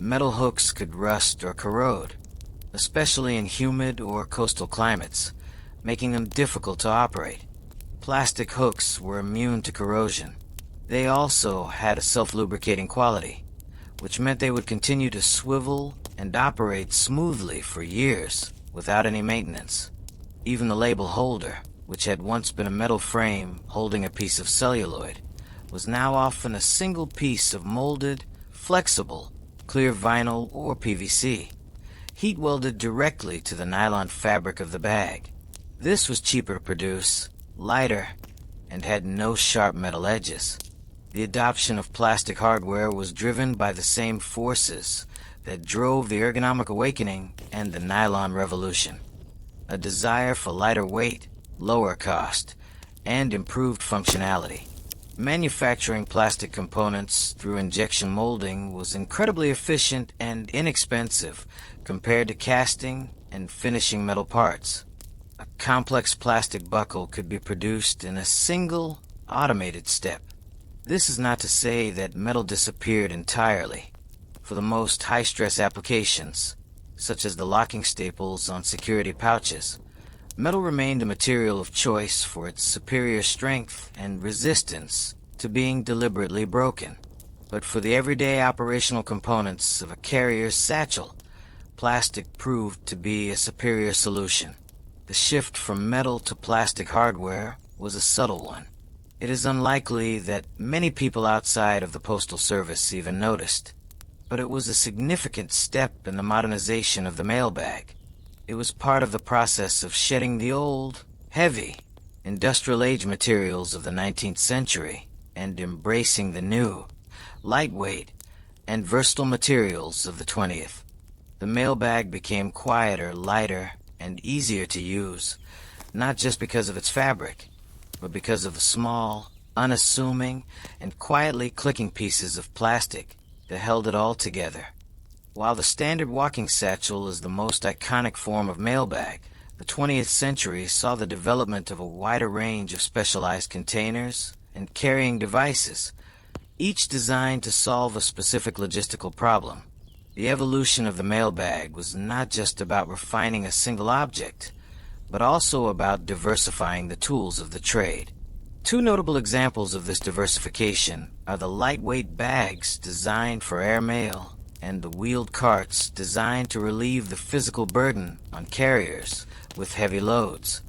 A: Metal hooks could rust or corrode, especially in humid or coastal climates, making them difficult to operate. Plastic hooks were immune to corrosion. They also had a self-lubricating quality, which meant they would continue to swivel and operate smoothly for years without any maintenance. Even the label holder, which had once been a metal frame holding a piece of celluloid, was now often a single piece of molded, flexible, clear vinyl or PVC, heat welded directly to the nylon fabric of the bag. This was cheaper to produce, lighter, and had no sharp metal edges. The adoption of plastic hardware was driven by the same forces that drove the ergonomic awakening and the nylon revolution. A desire for lighter weight, lower cost, and improved functionality. Manufacturing plastic components through injection molding was incredibly efficient and inexpensive compared to casting and finishing metal parts. A complex plastic buckle could be produced in a single, automated step. This is not to say that metal disappeared entirely. For the most high-stress applications, such as the locking staples on security pouches, metal remained a material of choice for its superior strength and resistance to being deliberately broken. But for the everyday operational components of a carrier's satchel, plastic proved to be a superior solution. The shift from metal to plastic hardware was a subtle one. It is unlikely that many people outside of the Postal Service even noticed, but it was a significant step in the modernization of the mailbag. It was part of the process of shedding the old, heavy, industrial-age materials of the 19th century and embracing the new, lightweight, and versatile materials of the 20th. The mailbag became quieter, lighter, and easier to use, not just because of its fabric, but because of the small, unassuming, and quietly clicking pieces of plastic that held it all together. While the standard walking satchel is the most iconic form of mailbag, the 20th century saw the development of a wider range of specialized containers and carrying devices, each designed to solve a specific logistical problem. The evolution of the mailbag was not just about refining a single object, but also about diversifying the tools of the trade. Two notable examples of this diversification are the lightweight bags designed for airmail and the wheeled carts designed to relieve the physical burden on carriers with heavy loads.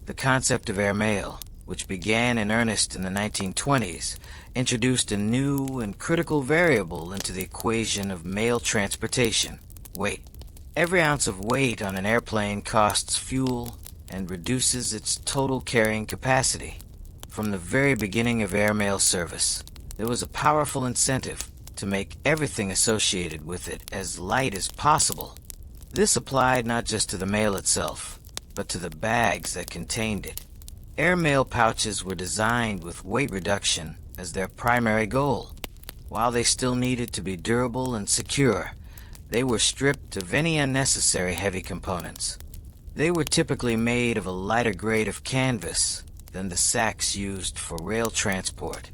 A: The concept of airmail, which began in earnest in the 1920s, introduced a new and critical variable into the equation of mail transportation: weight. Every ounce of weight on an airplane costs fuel and reduces its total carrying capacity. From the very beginning of airmail service, there was a powerful incentive to make everything associated with it as light as possible. This applied not just to the mail itself, but to the bags that contained it. Airmail pouches were designed with weight reduction as their primary goal. While they still needed to be durable and secure, they were stripped of any unnecessary heavy components. They were typically made of a lighter grade of canvas than the sacks used for rail transport.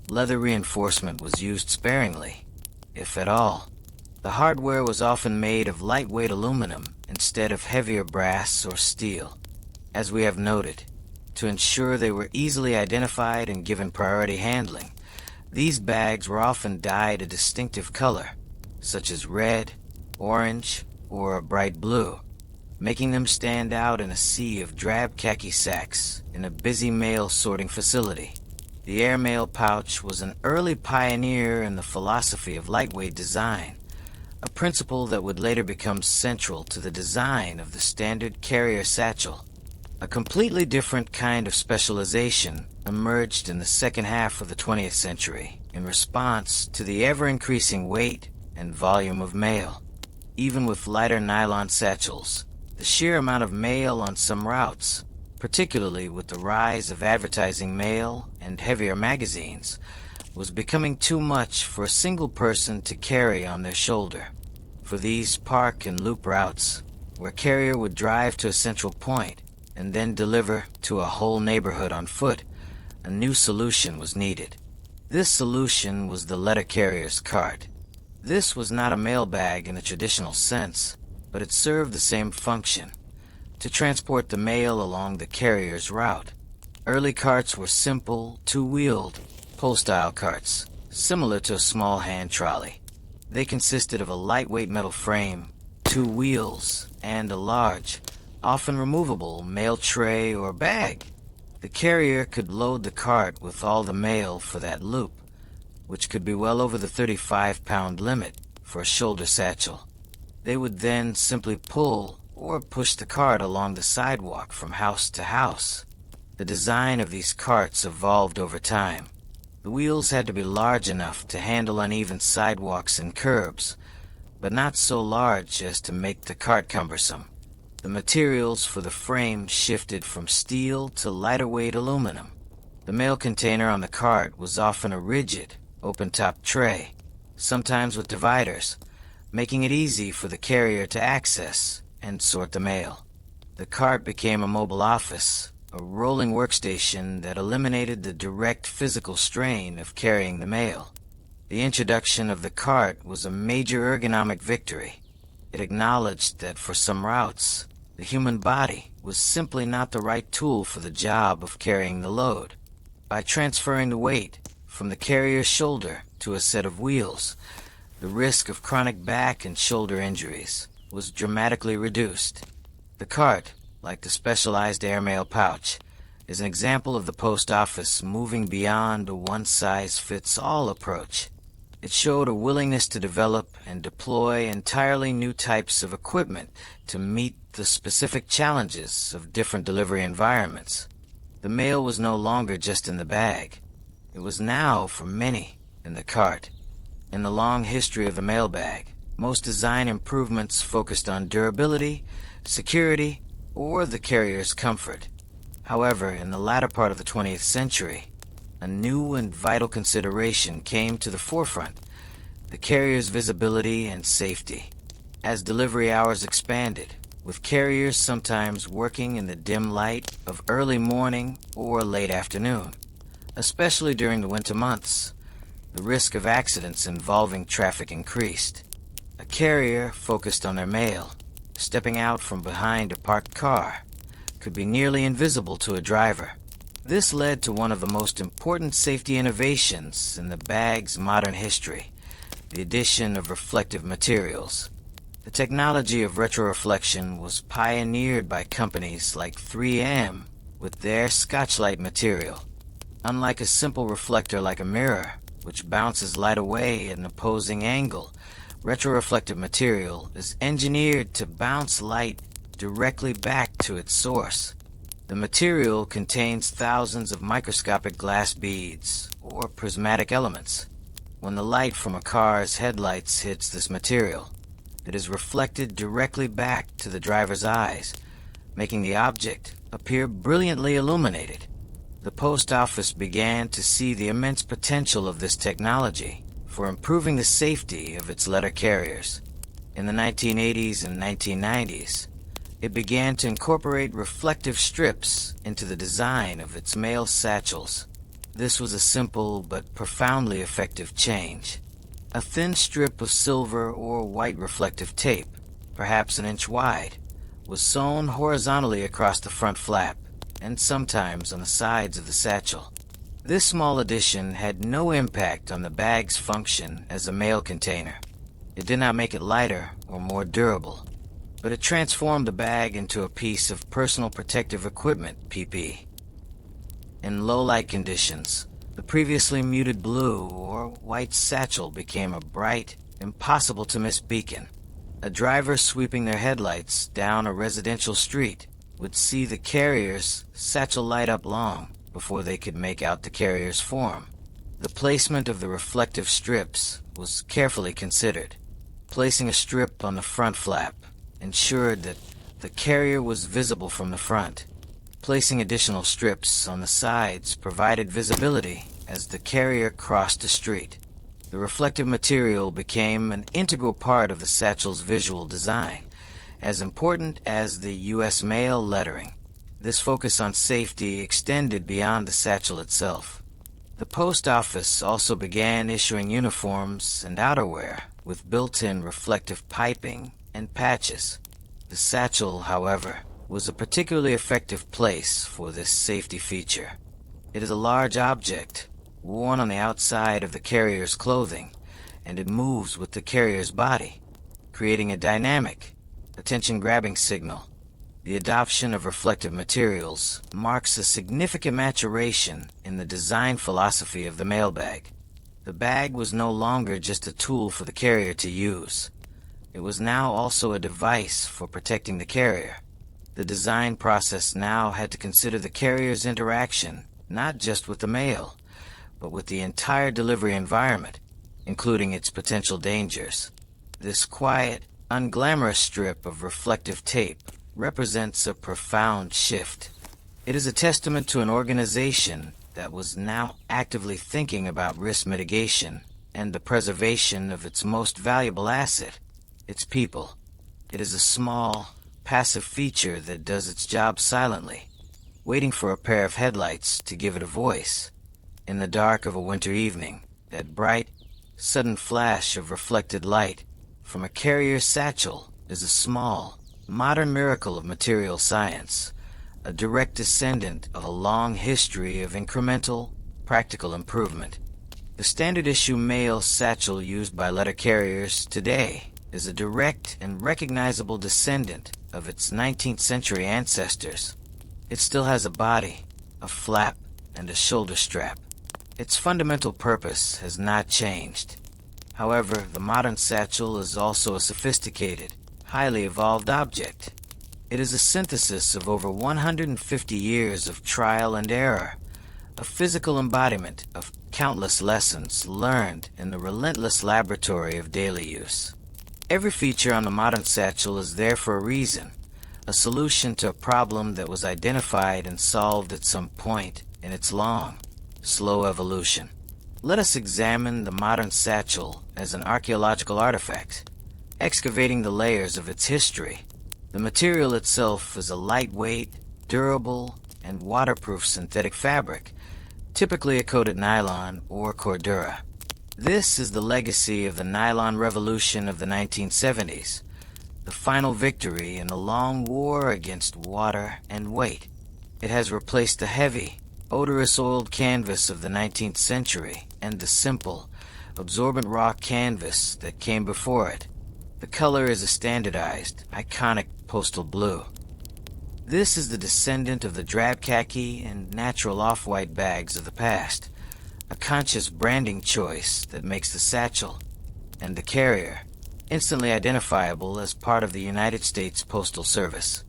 A: Leather reinforcement was used sparingly, if at all. The hardware was often made of lightweight aluminum instead of heavier brass or steel. As we have noted, to ensure they were easily identified and given priority handling, these bags were often dyed a distinctive color, such as red, orange, or a bright blue, making them stand out in a sea of drab khaki sacks in a busy mail sorting facility. The airmail pouch was an early pioneer in the philosophy of lightweight design, a principle that would later become central to the design of the standard carrier satchel. A completely different kind of specialization emerged in the second half of the 20th century in response to the ever-increasing weight and volume of mail. Even with lighter nylon satchels, the sheer amount of mail on some routes, particularly with the rise of advertising mail and heavier magazines, was becoming too much for a single person to carry on their shoulder. For these park and loop routes, where a carrier would drive to a central point and then deliver to a whole neighborhood on foot, a new solution was needed. This solution was the letter carrier's cart. This was not a mailbag in the traditional sense, but it served the same function: to transport the mail along the carrier's route. Early carts were simple, two-wheeled, pole-style carts, similar to a small hand trolley. They consisted of a lightweight metal frame, two wheels, and a large, often removable mail tray or bag. The carrier could load the cart with all the mail for that loop, which could be well over the 35-pound limit for a shoulder satchel. They would then simply pull or push the cart along the sidewalk from house to house. The design of these carts evolved over time. The wheels had to be large enough to handle uneven sidewalks and curbs, but not so large as to make the cart cumbersome. The materials for the frame shifted from steel to lighter-weight aluminum. The mail container on the cart was often a rigid, open-top tray, sometimes with dividers, making it easy for the carrier to access and sort the mail. The cart became a mobile office, a rolling workstation that eliminated the direct physical strain of carrying the mail. The introduction of the cart was a major ergonomic victory. It acknowledged that for some routes, the human body was simply not the right tool for the job of carrying the load. By transferring the weight from the carrier's shoulder to a set of wheels, the risk of chronic back and shoulder injuries was dramatically reduced. The cart, like the specialized airmail pouch, is an example of the post office moving beyond a one-size-fits-all approach. It showed a willingness to develop and deploy entirely new types of equipment to meet the specific challenges of different delivery environments. The mail was no longer just in the bag. It was now, for many, in the cart. In the long history of the mailbag, most design improvements focused on durability, security, or the carrier's comfort. However, in the latter part of the 20th century, a new and vital consideration came to the forefront: the carrier's visibility and safety. As delivery hours expanded, with carriers sometimes working in the dim light of early morning or late afternoon, especially during the winter months, the risk of accidents involving traffic increased. A carrier focused on their mail, stepping out from behind a parked car, could be nearly invisible to a driver. This led to one of the most important safety innovations in the bag's modern history: the addition of reflective materials. The technology of retroreflection was pioneered by companies like 3M with their Scotchlite material. Unlike a simple reflector like a mirror, which bounces light away at an opposing angle, retroreflective material is engineered to bounce light directly back to its source. The material contains thousands of microscopic glass beads, or prismatic elements. When the light from a car's headlights hits this material, it is reflected directly back to the driver's eyes, making the object appear brilliantly illuminated. The post office began to see the immense potential of this technology for improving the safety of its letter carriers. In the 1980s and 1990s, it began to incorporate reflective strips into the design of its mail satchels. This was a simple but profoundly effective change. A thin strip of silver or white reflective tape, perhaps an inch wide, was sewn horizontally across the front flap and sometimes on the sides of the satchel. This small addition had no impact on the bag's function as a mail container. It did not make it lighter or more durable, but it transformed the bag into a piece of personal protective equipment, PP. In low-light conditions, the previously muted blue or white satchel became a bright, impossible-to-miss beacon. A driver sweeping their headlights down a residential street would see the carrier's satchel light up long before they could make out the carrier's form. The placement of the reflective strips was carefully considered. Placing a strip on the front flap ensured that the carrier was visible from the front. Placing additional strips on the sides provided visibility as the carrier crossed the street. The reflective material became an integral part of the satchel's visual design, as important as the U.S. mail lettering. This focus on safety extended beyond the satchel itself. The post office also began issuing uniforms and outerwear with built-in reflective piping and patches. The satchel, however, was a particularly effective place for this safety feature. It is a large object, worn on the outside of the carrier's clothing, and it moves with the carrier's body, creating a dynamic, attention-grabbing signal. The adoption of reflective materials marks a significant maturation in the design philosophy of the mailbag. The bag was no longer just a tool for the carrier to use. It was now also a device for protecting the carrier. The design process now had to consider the carrier's interaction not just with the mail, but with the entire delivery environment, including its potential dangers. This quiet, unglamorous strip of reflective tape represents a profound shift. It is a testament to an organization that was now actively thinking about risk mitigation and the preservation of its most valuable asset, its people. It is a small, passive feature that does its job silently, waiting for a pair of headlights to give it a voice. In the dark of a winter evening, that bright, sudden flash of reflected light from a carrier's satchel is a small, modern miracle of material science, a direct descendant of a long history of incremental, practical improvement. The standard issue mail satchel used by letter carriers today is a direct and recognizable descendant of its 19th century ancestors. It still has a body, a flap, and a shoulder strap. Its fundamental purpose has not changed. However, the modern satchel is also a sophisticated, highly evolved object. It is a synthesis of over 150 years of trial and error, a physical embodiment of countless lessons learned in the relentless laboratory of daily use. Every feature on the modern satchel is there for a reason, a solution to a problem that was identified and solved at some point in its long, slow evolution. Let us examine the modern satchel as an archaeological artifact, excavating the layers of its history. The material itself is a lightweight, durable, and waterproof synthetic fabric, typically a coated nylon or cordura. This is the legacy of the nylon revolution of the 1970s, the final victory in the long war against water and weight. It has replaced the heavy, odorous oiled canvas of the 19th century and the simple, absorbent raw canvas that came before it. The color is a standardized, iconic postal blue. This is the descendant of the drab khaki and natural off-white bags of the past, a conscious branding choice that makes the satchel and the carrier instantly identifiable as part of the United States Postal Service.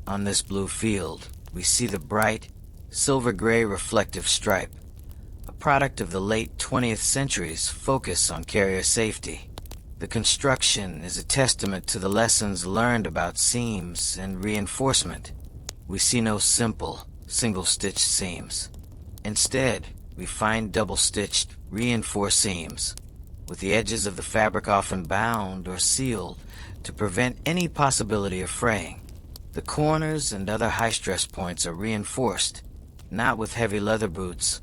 A: On this blue field, we see the bright, silver-gray reflective stripe, a product of the late 20th century's focus on carrier safety. The construction is a testament to the lessons learned about seams and reinforcement. We see no simple, single-stitched seams. Instead, we find double-stitched, reinforced seams, with the edges of the fabric often bound or sealed to prevent any possibility of fraying. The corners and other high-stress points are reinforced, not with heavy leather boots,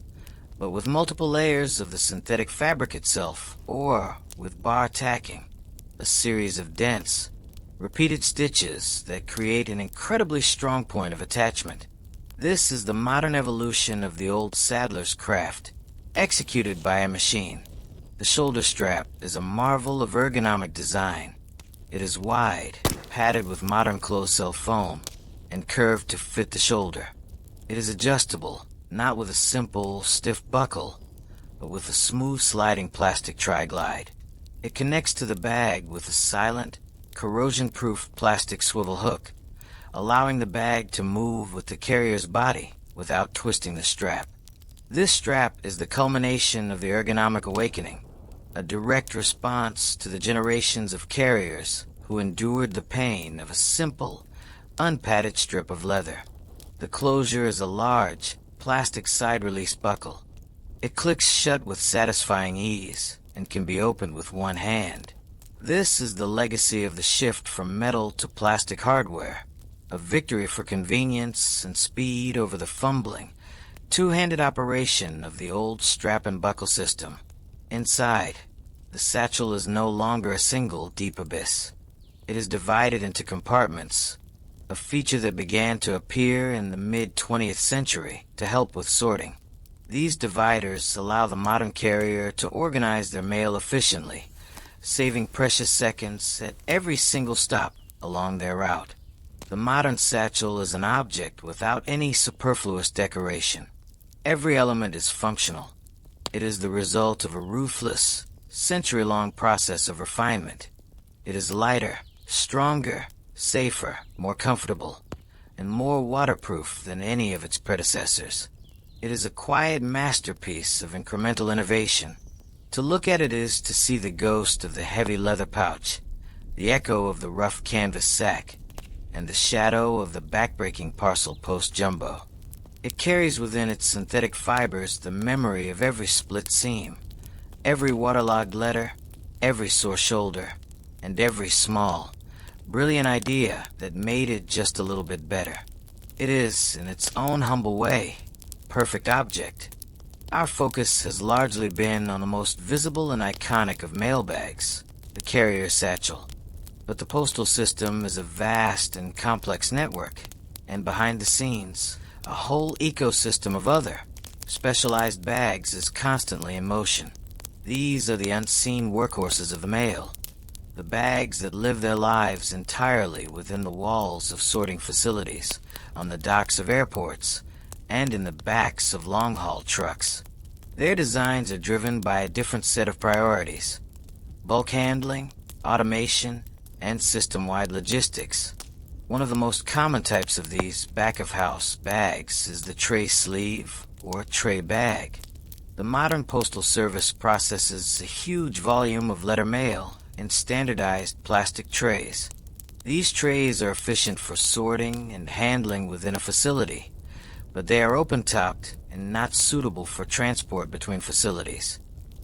A: but with multiple layers of the synthetic fabric itself, or with bar tacking, a series of dense, repeated stitches that create an incredibly strong point of attachment. This is the modern evolution of the old saddler's craft, executed by a machine. The shoulder strap is a marvel of ergonomic design. It is wide, padded with modern closed-cell foam, and curved to fit the shoulder. It is adjustable, not with a simple, stiff buckle, but with a smooth sliding plastic tri-glide. It connects to the bag with a silent, corrosion-proof plastic swivel hook, allowing the bag to move with the carrier's body without twisting the strap. This strap is the culmination of the ergonomic awakening, a direct response to the generations of carriers who endured the pain of a simple, unpadded strip of leather. The closure is a large, plastic side-release buckle, It clicks shut with satisfying ease and can be opened with one hand. This is the legacy of the shift from metal to plastic hardware, a victory for convenience and speed over the fumbling, two-handed operation of the old strap and buckle system. Inside, the satchel is no longer a single deep abyss. It is divided into compartments, a feature that began to appear in the mid-20th century to help with sorting. These dividers allow the modern carrier to organize their mail efficiently, saving precious seconds at every single stop along their route. The modern satchel is an object without any superfluous decoration. Every element is functional. It is the result of a ruthless, century-long process of refinement. It is lighter, stronger, safer, more comfortable, and more waterproof than any of its predecessors. It is a quiet masterpiece of incremental innovation. To look at it is to see the ghost of the heavy leather pouch, the echo of the rough canvas sack, and the shadow of the backbreaking parcel post jumbo. It carries within its synthetic fibers the memory of every split seam, every waterlogged letter, every sore shoulder, and every small, brilliant idea that made it just a little bit better. It is, in its own humble way, a perfect object. Our focus has largely been on the most visible and iconic of mailbags, the carrier satchel. But the postal system is a vast and complex network, and behind the scenes, a whole ecosystem of other, specialized bags is constantly in motion. These are the unseen workhorses of the mail, the bags that live their lives entirely within the walls of sorting facilities, on the docks of airports, and in the backs of long-haul trucks. Their designs are driven by a different set of priorities: bulk handling, automation, and system-wide logistics. One of the most common types of these back-of-house bags is the tray sleeve, or tray bag. The modern postal service processes a huge volume of letter mail in standardized plastic trays. These trays are efficient for sorting and handling within a facility, but they are open-topped and not suitable for transport between facilities.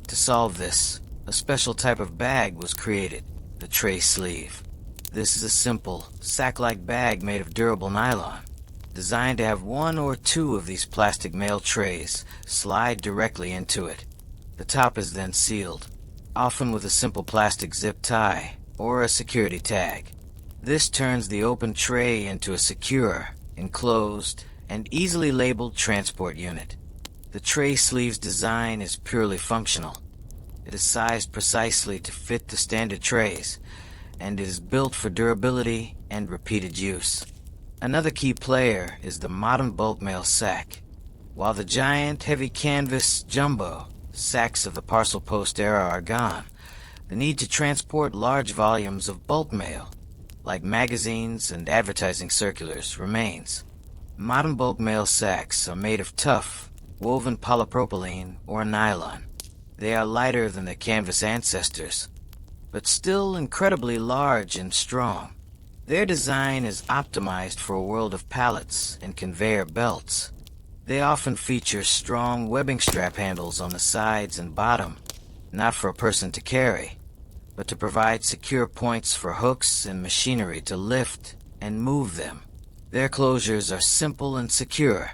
A: To solve this, a special type of bag was created, the tray sleeve. This is a simple, sack-like bag made of durable nylon, designed to have one or two of these plastic mail trays slide directly into it. The top is then sealed, often with a simple plastic zip tie or a security tag. This turns the open tray into a secure, enclosed, and easily labeled transport unit. The tray sleeve's design is purely functional. It is sized precisely to fit the standard trays, and it is built for durability and repeated use. Another key player is the modern bulk mail sack. While the giant, heavy canvas jumbo sacks of the parcel post era are gone, the need to transport large volumes of bulk mail, like magazines and advertising circulars, remains. Modern bulk mail sacks are made of tough, woven polypropylene or nylon. They are lighter than their canvas ancestors, but still incredibly large and strong. Their design is optimized for a world of pallets and conveyor belts. They often feature strong webbing strap handles on the sides and bottom, not for a person to carry, but to provide secure points for hooks and machinery to lift and move them. Their closures are simple and secure,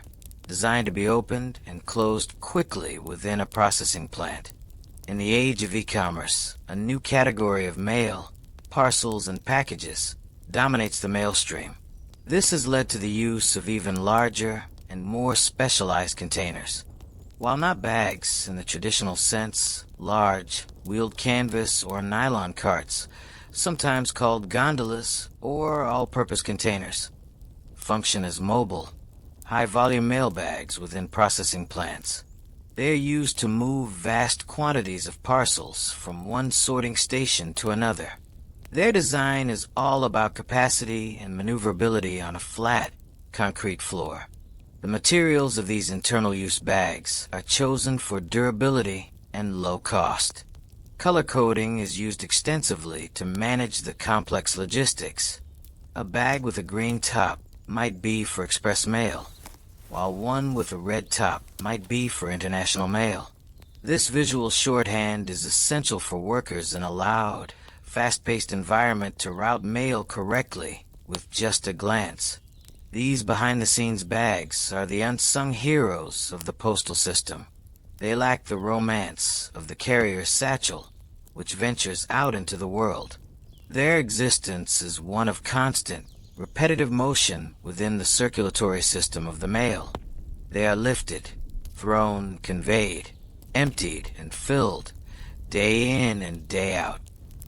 A: designed to be opened and closed quickly within a processing plant. In the age of e-commerce, a new category of mail, parcels and packages, dominates the mail stream. This has led to the use of even larger and more specialized containers. While not bags in the traditional sense, large, wheeled canvas or nylon carts, sometimes called gondolas or all-purpose containers, function as mobile, high-volume mail bags within processing plants. They are used to move vast quantities of parcels from one sorting station to another. Their design is all about capacity and maneuverability on a flat, concrete floor. The materials of these internal-use bags are chosen for durability and low cost. Color coding is used extensively to manage the complex logistics. A bag with a green top might be for express mail, while one with a red top might be for international mail. This visual shorthand is essential for workers in a loud, fast-paced environment to route mail correctly with just a glance. These behind-the-scenes bags are the unsung heroes of the postal system. They lack the romance of the carrier's satchel, which ventures out into the world. Their existence is one of constant, repetitive motion within the circulatory system of the mail. They are lifted, thrown, conveyed, emptied, and filled, day in and day out.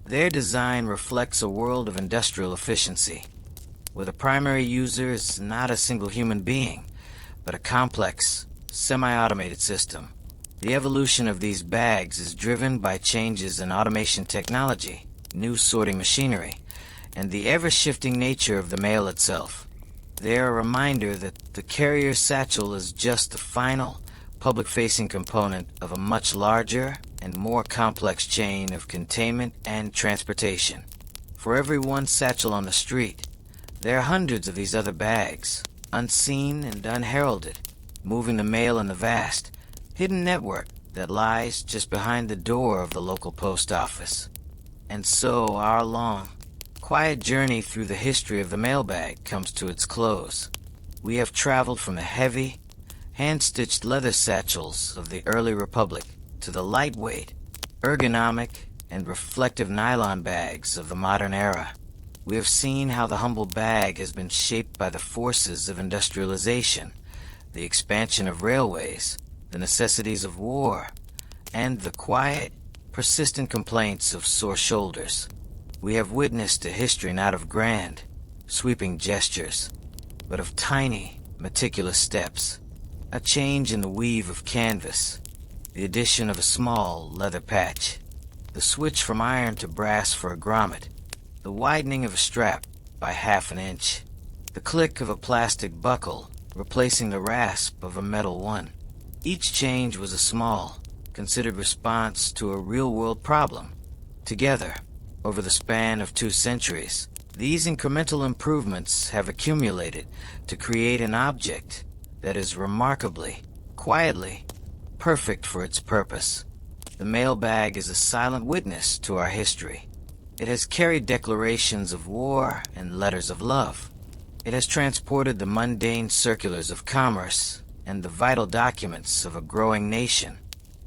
A: Their design reflects a world of industrial efficiency, where the primary user is not a single human being, but a complex, semi-automated system. The evolution of these bags is driven by changes in automation technology, new sorting machinery, and the ever-shifting nature of the mail itself. They are a reminder that the carrier satchel is just the final, public-facing component of a much larger and more complex chain of containment and transportation. For every one satchel on the street, there are hundreds of these other bags, unseen and unheralded, moving the mail in the vast, hidden network that lies just behind the door of the local post office. And so our long, quiet journey through the history of the mailbag comes to its close. We have traveled from the heavy, hand-stitched leather satchels of the early republic to the lightweight, ergonomic, and reflective nylon bags of the modern era. We have seen how the humble bag has been shaped by the forces of industrialization, the expansion of railways, the necessities of war, and the quiet, persistent complaints of sore shoulders. We have witnessed a history not of grand, sweeping gestures, but of tiny, meticulous steps. A change in the weave of canvas, the addition of a small leather patch, the switch from iron to brass for a grommet, the widening of a strap by half an inch, the click of a plastic buckle replacing the rasp of a metal one. Each change was a small, considered response to a real-world problem. Together, over the span of 2 centuries, these incremental improvements have accumulated to create an object that is remarkably, quietly, perfect for its purpose. The mailbag is a silent witness to our history. It has carried declarations of war and letters of love. It has transported the mundane circulars of commerce and the vital documents of a growing nation.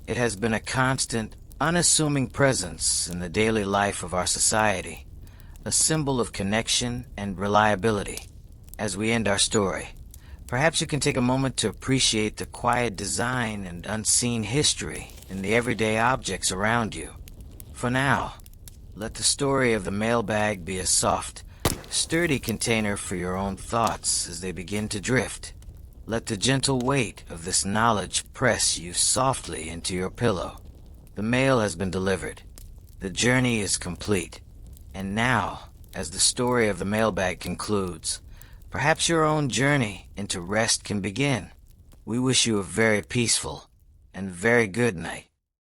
A: It has been a constant, unassuming presence in the daily life of our society, a symbol of connection and reliability. As we end our story, perhaps you can take a moment to appreciate the quiet design and unseen history in the everyday objects around you. For now, let the story of the mailbag be a soft, sturdy container for your own thoughts as they begin to drift. Let the gentle weight of this knowledge press you softly into your pillow. The mail has been delivered. The journey is complete. And now, as the story of the mailbag concludes, perhaps your own journey into rest can begin. We wish you a very peaceful and very good night.